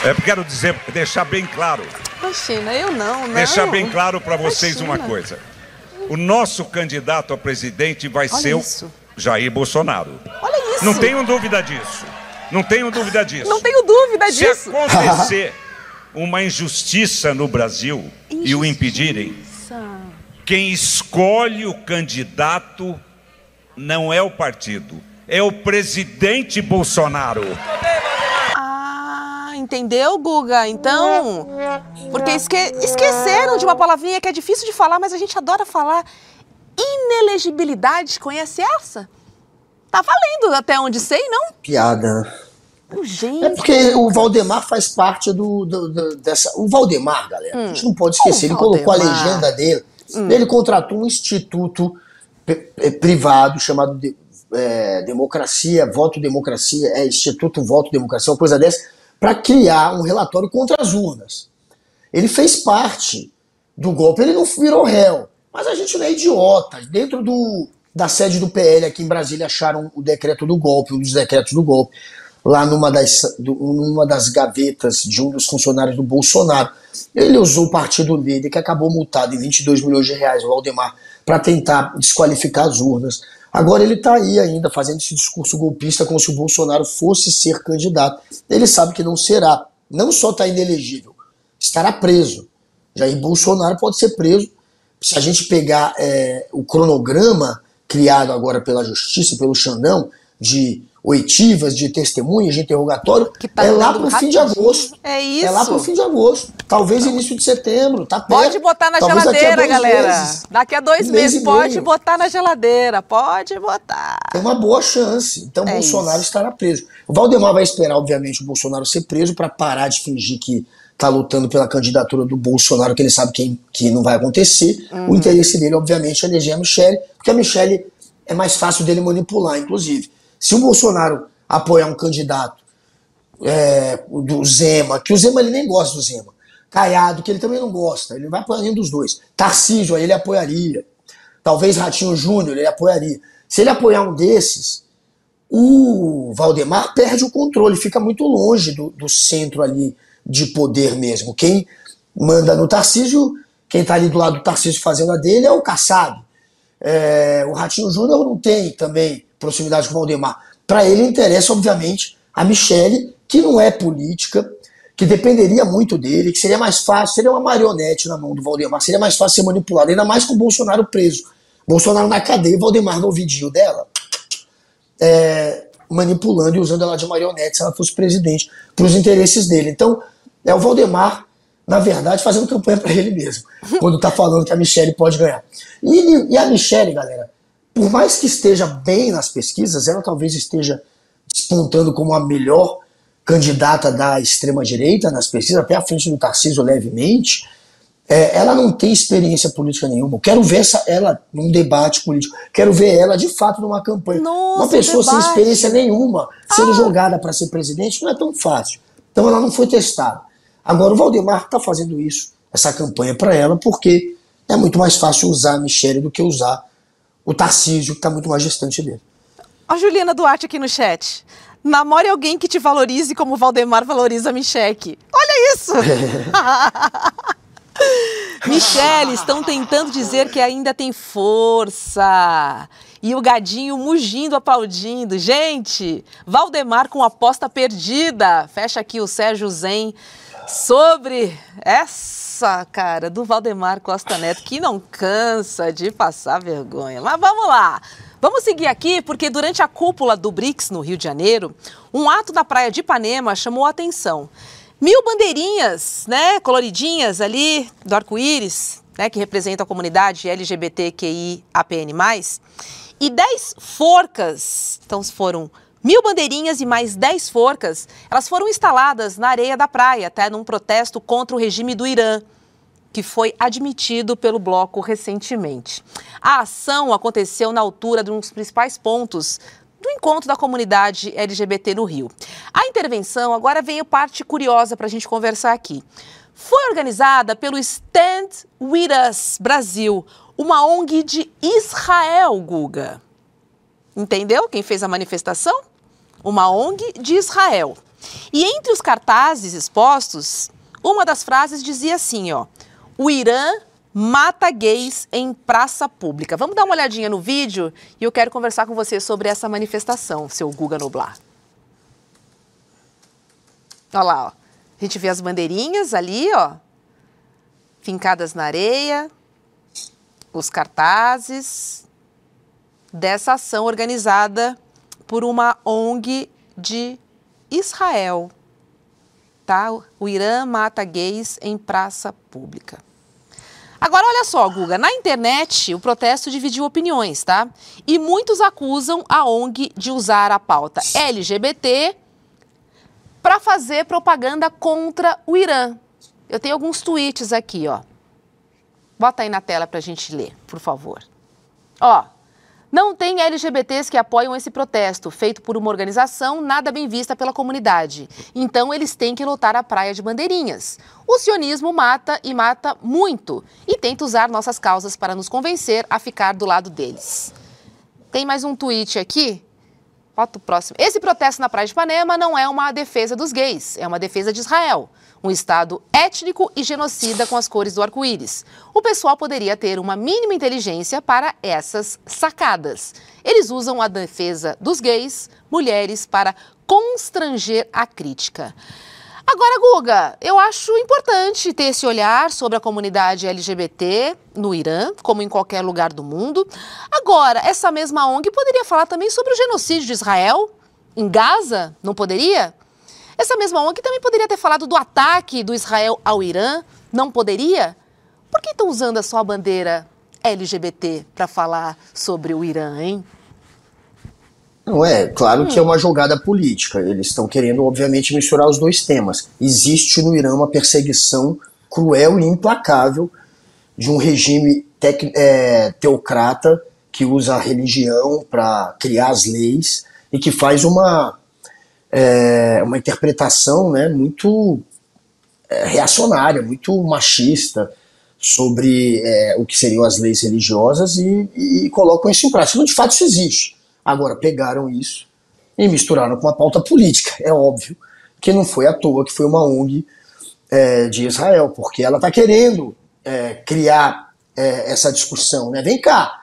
I: Eu quero deixar bem claro.
E: Imagina, eu não.
I: Deixar bem claro para vocês uma coisa. O nosso candidato a presidente vai ser o Jair Bolsonaro.
E: Olha isso.
I: Não tenho dúvida disso.
E: Não tenho dúvida disso.
I: Se acontecer uma injustiça no Brasil e o impedirem, quem escolhe o candidato não é o partido, é o presidente Bolsonaro.
E: Entendeu, Guga? Então, porque esqueceram de uma palavrinha que é difícil de falar, mas a gente adora falar. Inelegibilidade, conhece essa? Tá valendo até onde sei, não?
B: Piada.
E: Gente.
B: É porque o Valdemar faz parte dessa... O Valdemar, galera, a gente não pode esquecer, ele colocou a legenda dele, ele contratou um instituto privado chamado Democracia, Voto Democracia, Instituto Voto Democracia, uma coisa dessa, para criar um relatório contra as urnas. Ele fez parte do golpe, ele não virou réu, mas a gente não é idiota. Dentro da sede do PL aqui em Brasília acharam o decreto do golpe, um dos decretos do golpe, lá numa das gavetas de um dos funcionários do Bolsonaro. Ele usou o partido dele, que acabou multado em 22 milhões de reais, o Valdemar, para tentar desqualificar as urnas. Agora ele está aí ainda fazendo esse discurso golpista como se o Bolsonaro fosse ser candidato. Ele sabe que não será. Não só está inelegível, estará preso. Jair Bolsonaro pode ser preso. Se a gente pegar o cronograma criado agora pela Justiça, pelo Xandão, de oitivas, de testemunhas, de interrogatório, é lá pro fim de agosto.
E: É isso.
B: É lá pro fim de agosto. Talvez início de setembro, tá perto.
E: Pode botar na geladeira, galera. Daqui a 2 meses, pode botar na geladeira, pode botar.
B: Tem uma boa chance. Então Bolsonaro estará preso. O Valdemar vai esperar, obviamente, o Bolsonaro ser preso para parar de fingir que tá lutando pela candidatura do Bolsonaro, que ele sabe que não vai acontecer. O interesse dele, obviamente, é eleger a Michelle, porque a Michelle é mais fácil dele manipular, inclusive. Se o Bolsonaro apoiar um candidato do Zema, que o Zema ele nem gosta do Zema, Caiado, que ele também não gosta, ele vai apoiar nenhum dos dois. Tarcísio, aí ele apoiaria. Talvez Ratinho Júnior, ele apoiaria. Se ele apoiar um desses, o Valdemar perde o controle, fica muito longe do centro ali de poder mesmo. Quem manda no Tarcísio, quem tá ali do lado do Tarcísio fazendo a dele é o Kassab. O Ratinho Júnior não tem também proximidade com o Valdemar. Para ele interessa, obviamente, a Michelle, que não é política, que dependeria muito dele, que seria mais fácil, seria uma marionete na mão do Valdemar, seria mais fácil ser manipulado, ainda mais com o Bolsonaro preso. Bolsonaro na cadeia, Valdemar no ouvidinho dela, manipulando e usando ela de marionete se ela fosse presidente, para os interesses dele. Então, é o Valdemar, na verdade, fazendo campanha para ele mesmo, quando tá falando que a Michelle pode ganhar. E a Michelle, galera, por mais que esteja bem nas pesquisas, ela talvez esteja despontando como a melhor candidata da extrema-direita nas pesquisas, até à frente do Tarcísio levemente, ela não tem experiência política nenhuma. Eu quero ver ela num debate político, quero ver ela de fato numa campanha.
E: Nossa,
B: uma pessoa sem experiência nenhuma sendo jogada para ser presidente não é tão fácil. Então ela não foi testada. Agora o Valdemar está fazendo isso, essa campanha para ela, porque é muito mais fácil usar a Michelle do que usar o Tarcísio, que está muito mais distante dele.
E: A Juliana Duarte aqui no chat. Namore alguém que te valorize como o Valdemar valoriza a Michelle. Olha isso! Michelle, estão tentando dizer que ainda tem força. E o gadinho mugindo, aplaudindo. Gente, Valdemar com aposta perdida. Fecha aqui o Sérgio Zen sobre essa cara do Valdemar Costa Neto, que não cansa de passar vergonha. Mas vamos lá. Vamos seguir aqui, porque durante a cúpula do BRICS no Rio de Janeiro, um ato na praia de Ipanema chamou a atenção. 1000 bandeirinhas, né, coloridinhas ali, do arco-íris, né, que representam a comunidade LGBTQIAPN+, e 10 forcas, então foram 1000 bandeirinhas e mais 10 forcas, elas foram instaladas na areia da praia, até num protesto contra o regime do Irã, que foi admitido pelo bloco recentemente. A ação aconteceu na altura de um dos principais pontos do encontro da comunidade LGBT no Rio. A intervenção, agora veio parte curiosa para a gente conversar aqui. Foi organizada pelo Stand With Us Brasil, uma ONG de Israel, Guga. Entendeu quem fez a manifestação? Uma ONG de Israel. E entre os cartazes expostos, uma das frases dizia assim, ó: o Irã mata gays em praça pública. Vamos dar uma olhadinha no vídeo e eu quero conversar com você sobre essa manifestação, seu Guga Noblar. Olha lá, ó. A gente vê as bandeirinhas ali, ó, fincadas na areia, os cartazes dessa ação organizada por uma ONG de Israel. Tá? O Irã mata gays em praça pública. Agora, olha só, Guga, na internet o protesto dividiu opiniões, tá? E muitos acusam a ONG de usar a pauta LGBT para fazer propaganda contra o Irã. Eu tenho alguns tweets aqui, ó. Bota aí na tela pra gente ler, por favor. Ó, não tem LGBTs que apoiam esse protesto, feito por uma organização nada bem vista pela comunidade. Então, eles têm que lutar a praia de bandeirinhas. O sionismo mata e mata muito e tenta usar nossas causas para nos convencer a ficar do lado deles. Tem mais um tweet aqui. Bota o próximo. Esse protesto na praia de Ipanema não é uma defesa dos gays, é uma defesa de Israel. Um Estado étnico e genocida com as cores do arco-íris. O pessoal poderia ter uma mínima inteligência para essas sacadas. Eles usam a defesa dos gays, mulheres, para constranger a crítica. Agora, Guga, eu acho importante ter esse olhar sobre a comunidade LGBT no Irã, como em qualquer lugar do mundo. Agora, essa mesma ONG poderia falar também sobre o genocídio de Israel, em Gaza? Não poderia? Essa mesma ONG também poderia ter falado do ataque do Israel ao Irã? Não poderia? Por que estão usando só a bandeira LGBT para falar sobre o Irã, hein?
B: Não é, claro que é uma jogada política. Eles estão querendo, obviamente, misturar os dois temas. Existe no Irã uma perseguição cruel e implacável de um regime teocrata que usa a religião para criar as leis e que faz uma interpretação, né, muito reacionária, muito machista sobre o que seriam as leis religiosas e colocam isso em prática. De fato, isso existe. Agora, pegaram isso e misturaram com uma pauta política. É óbvio que não foi à toa que foi uma ONG de Israel, porque ela está querendo criar essa discussão. Né? Vem cá,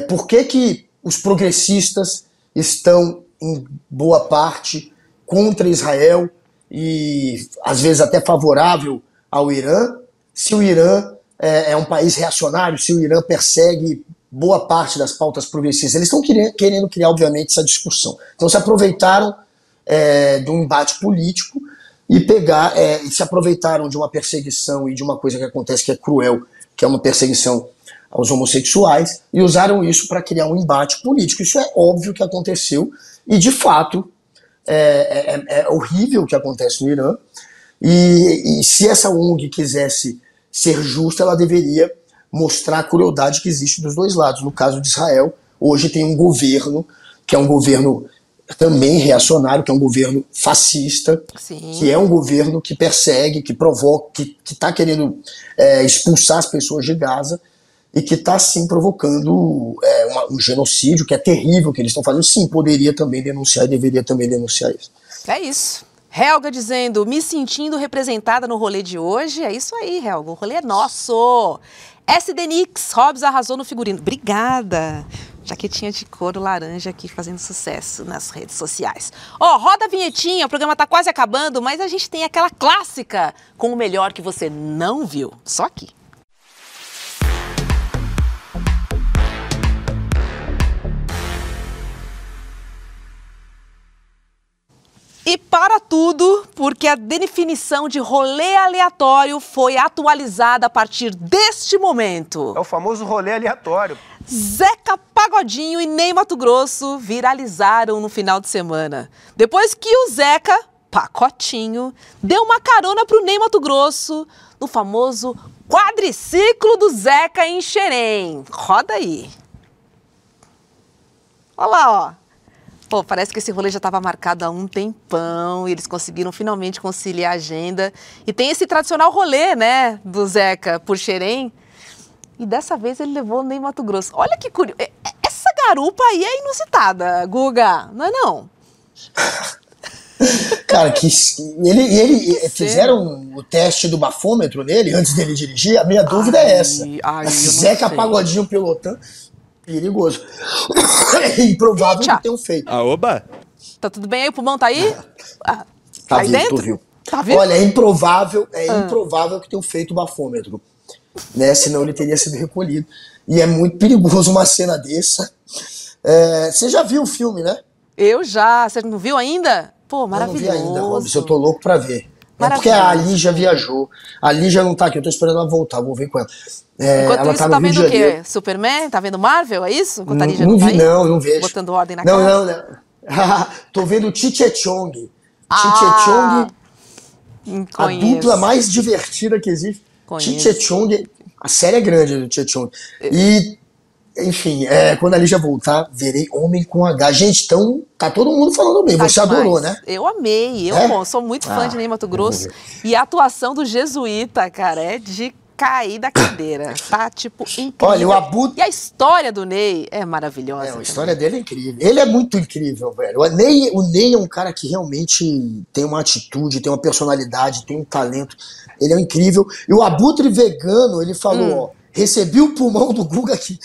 B: por que os progressistas estão, em boa parte, contra Israel e, às vezes, até favorável ao Irã, se o Irã é um país reacionário, se o Irã persegue boa parte das pautas progressistas? Eles estão querendo criar, obviamente, essa discussão. Então se aproveitaram de um embate político e se aproveitaram de uma perseguição e de uma coisa que acontece que é cruel, que é uma perseguição aos homossexuais, e usaram isso para criar um embate político. Isso é óbvio que aconteceu e, de fato, é horrível o que acontece no Irã. E se essa ONG quisesse ser justa, ela deveria mostrar a crueldade que existe dos dois lados. No caso de Israel, hoje tem um governo, que é um governo também reacionário, que é um governo fascista, Sim. que é um governo que persegue, que provoca, que está querendo expulsar as pessoas de Gaza e que está, sim, provocando um genocídio, que é terrível que eles estão fazendo. Sim, poderia também denunciar e deveria também denunciar isso.
E: É isso. Helga dizendo, me sentindo representada no rolê de hoje. É isso aí, Helga, o rolê é nosso. SD Nix, Hobbs arrasou no figurino. Obrigada. Jaquetinha de couro laranja aqui fazendo sucesso nas redes sociais. Roda a vinhetinha, o programa tá quase acabando, mas a gente tem aquela clássica com o melhor que você não viu. Só aqui. E para tudo, porque a definição de rolê aleatório foi atualizada a partir deste momento.
A: É o famoso rolê aleatório.
E: Zeca Pagodinho e Ney Matogrosso viralizaram no final de semana. Depois que o Zeca, Pacotinho, deu uma carona pro Ney Matogrosso no famoso quadriciclo do Zeca em Xerém. Roda aí. Olha lá, ó. Pô, parece que esse rolê já estava marcado há um tempão e eles conseguiram finalmente conciliar a agenda. E tem esse tradicional rolê, né, do Zeca por Xerém. E dessa vez ele levou o Ney Matogrosso. Olha que curioso. Essa garupa aí é inusitada, Guga, não é não?
B: Cara, fizeram o teste do bafômetro nele antes dele dirigir? A minha dúvida é essa. Zeca Pagodinho pilotando. Perigoso. É improvável que tenham feito.
G: Oba!
E: Tá tudo bem aí? O pulmão tá aí?
B: Tá aí dentro? Viu.
E: Tá vivo?
B: Olha, é improvável que tenham feito o bafômetro. Né? Senão ele teria sido recolhido. E é muito perigoso uma cena dessa. Você já viu o filme, né?
E: Eu já. Você não viu ainda? Pô, maravilhoso.
B: Eu não vi ainda, Robson. Eu tô louco pra ver. É porque a Lígia viajou. A Lígia não tá aqui, eu tô esperando ela voltar, vou ver com ela.
E: Enquanto
B: ela
E: isso, tá vendo o quê? Superman? Tá vendo Marvel, é isso? Enquanto a Lígia não tá aí?
B: Não vejo.
E: Botando ordem na casa?
B: Não. Tô vendo Cheech-Chong. Cheech-Chong, a dupla mais divertida que existe. Cheech-Chong, a série é grande do Cheech-Chong. E, enfim, quando a Lígia voltar, verei Homem com H. Gente, então, tá todo mundo falando bem. Você adorou, né?
E: Eu amei. Eu sou muito fã de Ney Matogrosso. E a atuação do Jesuíta, cara, é de cair da cadeira. Tá, tipo, incrível.
B: Olha, o Abutre...
E: E a história do Ney é maravilhosa.
B: A história dele é incrível. Ele é muito incrível, velho. O Ney é um cara que realmente tem uma atitude, tem uma personalidade, tem um talento. Ele é incrível. E o Abutre Vegano, ele falou, recebi o pulmão do Guga aqui.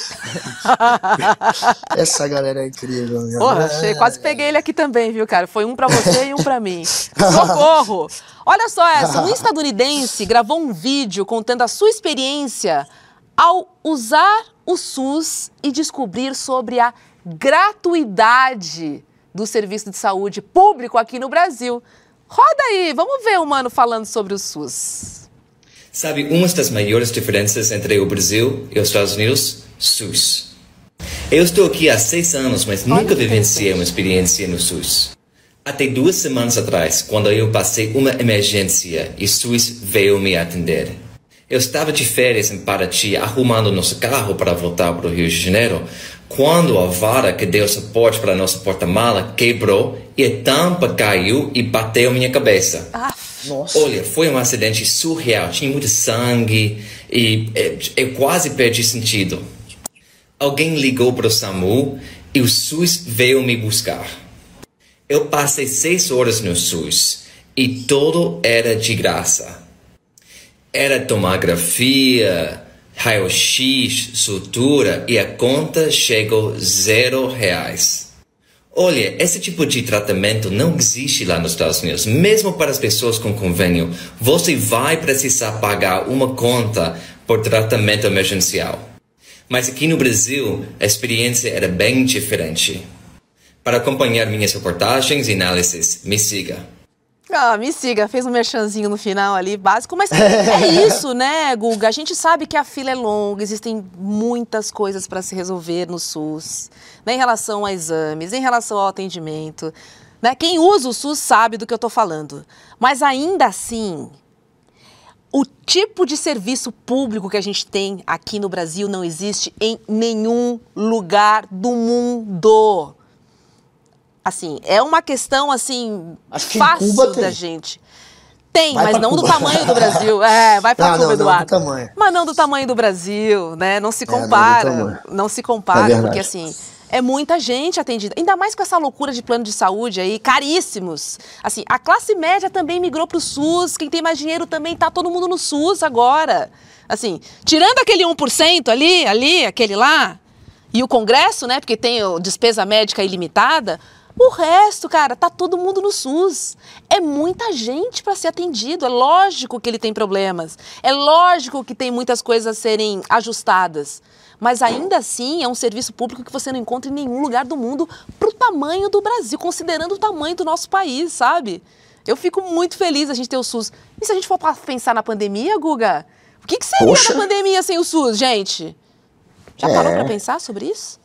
B: Essa galera é incrível.
E: Porra, quase peguei ele aqui também, viu, cara? Foi um pra você e um pra mim. Socorro! Olha só essa, um estadunidense gravou um vídeo contando a sua experiência ao usar o SUS e descobrir sobre a gratuidade do serviço de saúde público aqui no Brasil. Roda aí, vamos ver o Mano falando sobre o SUS.
J: Sabe, uma das maiores diferenças entre o Brasil e os Estados Unidos? SUS. Eu estou aqui há 6 anos, mas nunca vivenciei uma experiência no SUS. Até 2 semanas atrás, quando eu passei uma emergência e o SUS veio me atender. Eu estava de férias em Paraty, arrumando nosso carro para voltar para o Rio de Janeiro, quando a vara que deu suporte para nosso porta-mala quebrou e a tampa caiu e bateu minha cabeça.
B: Nossa.
J: Olha, foi um acidente surreal, tinha muito sangue e eu quase perdi sentido. Alguém ligou para o SAMU e o SUS veio me buscar. Eu passei 6 horas no SUS e tudo era de graça. Era tomografia, raio-x, sutura e a conta chegou R$0. Olha, esse tipo de tratamento não existe lá nos Estados Unidos. Mesmo para as pessoas com convênio, você vai precisar pagar uma conta por tratamento emergencial. Mas aqui no Brasil, a experiência era bem diferente. Para acompanhar minhas reportagens e análises, me siga.
E: Me siga, fez um merchanzinho no final ali, básico, mas é isso, né, Guga? A gente sabe que a fila é longa, existem muitas coisas para se resolver no SUS, né, em relação a exames, em relação ao atendimento, né? Quem usa o SUS sabe do que eu estou falando, mas ainda assim, o tipo de serviço público que a gente tem aqui no Brasil não existe em nenhum lugar do mundo. Assim, é uma questão, assim, fácil da gente. Tem, mas não do tamanho do Brasil. Vai pra Cuba, Eduardo. Mas não do tamanho do Brasil, né? Não se compara. Não se compara, porque assim, é muita gente atendida. Ainda mais com essa loucura de plano de saúde aí, caríssimos. Assim, a classe média também migrou pro SUS. Quem tem mais dinheiro também tá todo mundo no SUS agora. Assim, tirando aquele 1% ali, aquele lá, e o Congresso, né? Porque tem despesa médica ilimitada. O resto, cara, tá todo mundo no SUS. É muita gente para ser atendido. É lógico que ele tem problemas. É lógico que tem muitas coisas a serem ajustadas. Mas ainda assim é um serviço público que você não encontra em nenhum lugar do mundo pro tamanho do Brasil, considerando o tamanho do nosso país, sabe? Eu fico muito feliz a gente ter o SUS. E se a gente for pensar na pandemia, Guga? O que seria da pandemia sem o SUS, gente? Já parou para pensar sobre isso?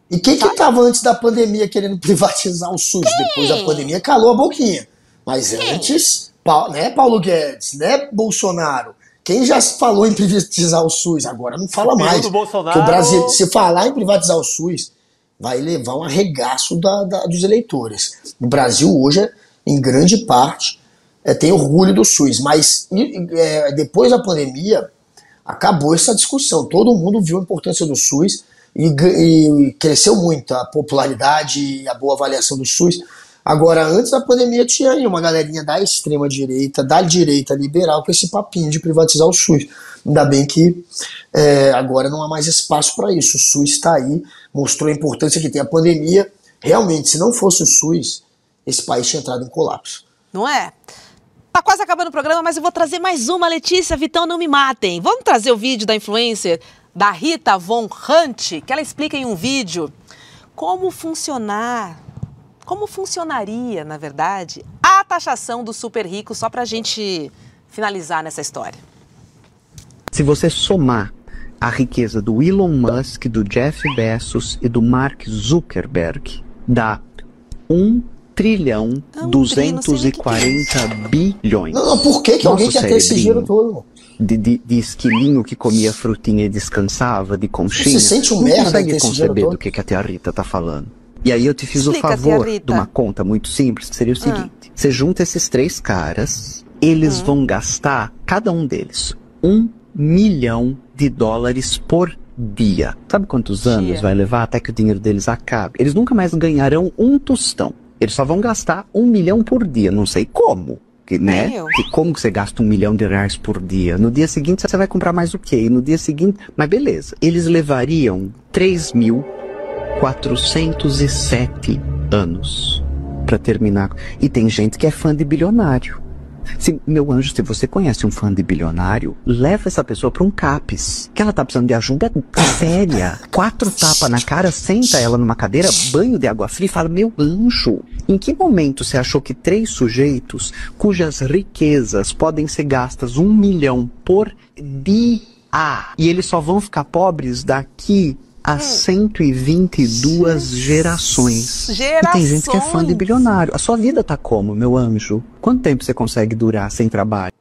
B: E quem que estava antes da pandemia querendo privatizar o SUS? Depois da pandemia calou a boquinha. Mas antes, né, Paulo Guedes, né, Bolsonaro? Quem já falou em privatizar o SUS? Agora não fala mais. Porque o Brasil, se falar em privatizar o SUS, vai levar um arregaço dos eleitores. O Brasil hoje, em grande parte, tem orgulho do SUS. Mas depois da pandemia, acabou essa discussão. Todo mundo viu a importância do SUS. E cresceu muito a popularidade e a boa avaliação do SUS. Agora, antes da pandemia, tinha aí uma galerinha da extrema-direita, da direita liberal, com esse papinho de privatizar o SUS. Ainda bem que agora não há mais espaço para isso. O SUS está aí, mostrou a importância que tem a pandemia. Realmente, se não fosse o SUS, esse país tinha entrado em colapso.
E: Não é? Tá quase acabando o programa, mas eu vou trazer mais uma, Letícia, Vitão, não me matem. Vamos trazer o vídeo da influencer da Rita Von Hunt, que ela explica em um vídeo como funcionaria, na verdade, a taxação dos super ricos, só pra gente finalizar nessa história.
K: Se você somar a riqueza do Elon Musk, do Jeff Bezos e do Mark Zuckerberg, dá 1.240 bilhões.
B: Não, por que alguém quer ter esse dinheiro todo?
K: De esquilinho que comia frutinha e descansava, de conchinha.
B: Você sente um merda,
K: não consegue conceber do que a tia Rita tá falando. E aí eu te fiz o favor de uma conta muito simples, que seria o seguinte. Você junta esses 3 caras, eles vão gastar, cada um deles, $1 milhão por dia. Sabe quantos anos vai levar até que o dinheiro deles acabe? Eles nunca mais ganharão um tostão. Eles só vão gastar $1 milhão por dia, não sei como. Né? Como que você gasta $1 milhão por dia? No dia seguinte você vai comprar mais o quê? E no dia seguinte... Mas beleza. Eles levariam 3.407 anos para terminar. E tem gente que é fã de bilionário. Meu anjo, se você conhece um fã de bilionário, leva essa pessoa pra um CAPS, que ela tá precisando de ajuda séria. 4 tapas na cara, senta ela numa cadeira, banho de água fria e fala, meu anjo, em que momento você achou que 3 sujeitos, cujas riquezas podem ser gastas 1 milhão por dia, e eles só vão ficar pobres daqui a 122 gerações. E tem gente que é fã de bilionário. A sua vida tá como, meu anjo? Quanto tempo você consegue durar sem trabalho?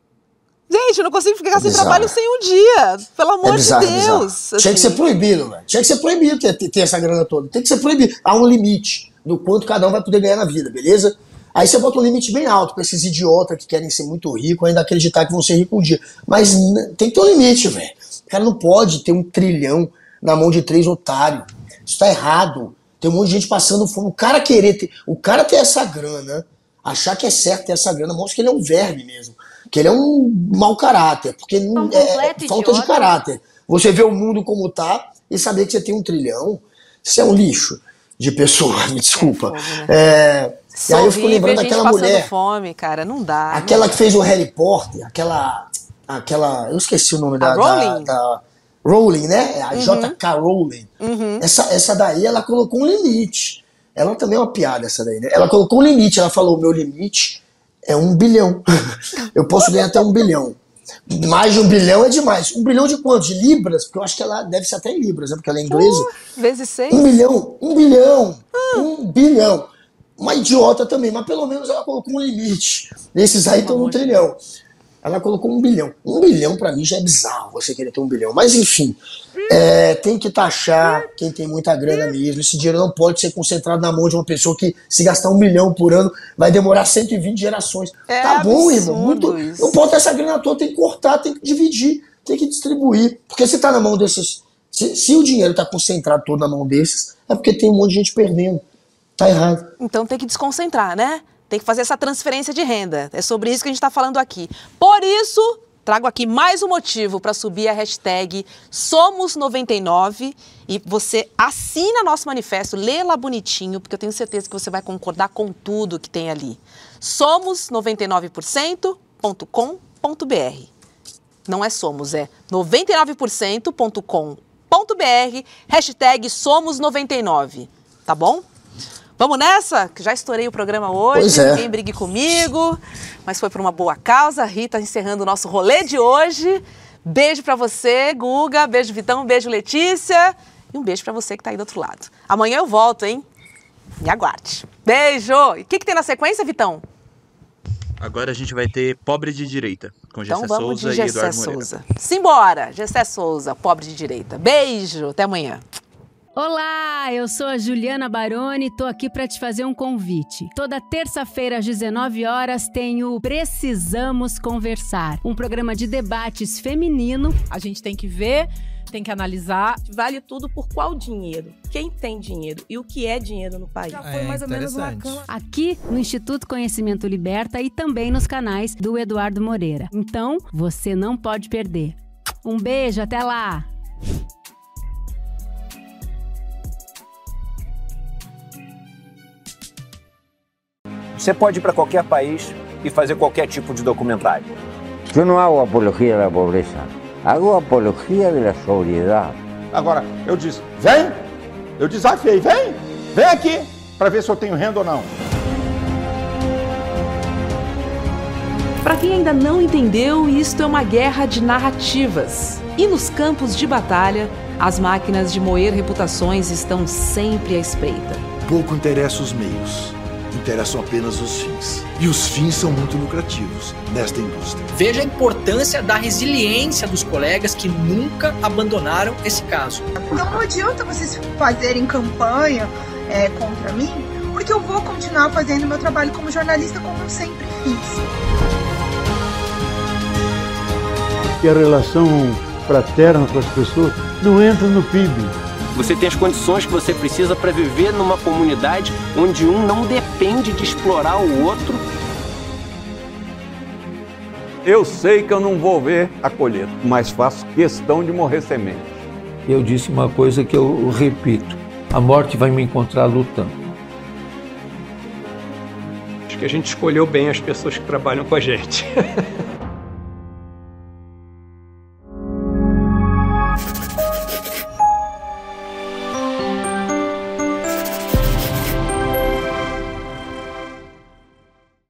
E: Gente, eu não consigo ficar sem trabalho sem um dia. Pelo amor de Deus.
B: Tinha que ser proibido, velho. Tinha que ser proibido ter essa grana toda. Tem que ser proibido. Há um limite do quanto cada um vai poder ganhar na vida, beleza? Aí você bota um limite bem alto pra esses idiotas que querem ser muito ricos, ainda acreditar que vão ser ricos um dia. Mas tem que ter um limite, velho. O cara não pode ter 1 trilhão na mão de 3 otários. Isso tá errado. Tem um monte de gente passando fome. O cara ter essa grana, achar que é certo ter essa grana, mostra que ele é um verme mesmo. Que ele é um mau caráter. Porque é falta de caráter. Você vê o mundo como tá e saber que você tem 1 trilhão, isso é um lixo de pessoa, me desculpa. E aí eu fico lembrando daquela mulher.
E: Fome, cara, não dá.
B: Aquela que fez o Harry Potter, aquela. Eu esqueci o nome da Rowling, né? A J.K. Rowling. Essa daí, ela colocou um limite. Ela também é uma piada, essa daí, né? Ela colocou um limite. Ela falou, meu limite é 1 bilhão. Eu posso ganhar até 1 bilhão. Mais de 1 bilhão é demais. 1 bilhão de quanto? De libras? Porque eu acho que ela deve ser até em libras, né? Porque ela é inglesa.
E: Vezes 6.
B: 1 bilhão. 1 bilhão. 1 bilhão. Uma idiota também, mas pelo menos ela colocou um limite. Esses aí estão no 1 trilhão. Ela colocou 1 bilhão. 1 bilhão pra mim já é bizarro você querer ter 1 bilhão. Mas enfim, tem que taxar quem tem muita grana mesmo. Esse dinheiro não pode ser concentrado na mão de uma pessoa que, se gastar 1 milhão por ano, vai demorar 120 gerações. Tá bom, irmão. Não pode ter essa grana toda, tem que cortar, tem que dividir, tem que distribuir. Porque se tá na mão desses. Se o dinheiro tá concentrado todo na mão desses, é porque tem um monte de gente perdendo. Tá errado.
E: Então tem que desconcentrar, né? Tem que fazer essa transferência de renda. É sobre isso que a gente está falando aqui. Por isso, trago aqui mais um motivo para subir a hashtag Somos99 e você assina nosso manifesto, lê lá bonitinho, porque eu tenho certeza que você vai concordar com tudo que tem ali. Somos99%.com.br. Não é somos, é 99%.com.br, hashtag Somos99. Tá bom? Vamos nessa? Já estourei o programa hoje, ninguém brigue comigo, mas foi por uma boa causa. A Rita encerrando o nosso rolê de hoje. Beijo pra você, Guga, beijo Vitão, beijo Letícia e um beijo pra você que tá aí do outro lado. Amanhã eu volto, hein? Me aguarde. Beijo! E o que tem na sequência, Vitão?
G: Agora a gente vai ter Pobre de Direita, com Gessé Souza e Eduardo Moreira.
E: Simbora! Gessé Souza, Pobre de Direita. Beijo, até amanhã.
L: Olá, eu sou a Juliana Baroni e tô aqui para te fazer um convite. Toda terça-feira às 19 horas tem o Precisamos Conversar, um programa de debates feminino.
M: A gente tem que ver, tem que analisar, vale tudo por qual dinheiro, quem tem dinheiro e o que é dinheiro no país. Já foi mais ou menos uma cama.
L: Aqui no Instituto Conhecimento Liberta e também nos canais do Eduardo Moreira. Então, você não pode perder. Um beijo, até lá!
A: Você pode ir para qualquer país e fazer qualquer tipo de documentário.
N: Eu não hago apologia da pobreza, hago apologia da sobriedade.
O: Agora, eu disse, vem, eu desafiei, vem aqui, para ver se eu tenho renda ou não.
E: Para quem ainda não entendeu, isto é uma guerra de narrativas. E nos campos de batalha, as máquinas de moer reputações estão sempre à espreita.
P: Pouco interessa os meios. Interessam apenas os fins. E os fins são muito lucrativos nesta indústria.
Q: Veja a importância da resiliência dos colegas que nunca abandonaram esse caso.
R: Então não adianta vocês fazerem campanha contra mim, porque eu vou continuar fazendo meu trabalho como jornalista como eu sempre fiz.
S: Que a relação fraterna com as pessoas não entra no PIB.
A: Você tem as condições que você precisa para viver numa comunidade onde um não depende de explorar o outro.
O: Eu sei que eu não vou ver a colheita, mas faço questão de morrer semente.
S: Eu disse uma coisa que eu repito: a morte vai me encontrar lutando.
T: Acho que a gente escolheu bem as pessoas que trabalham com a gente.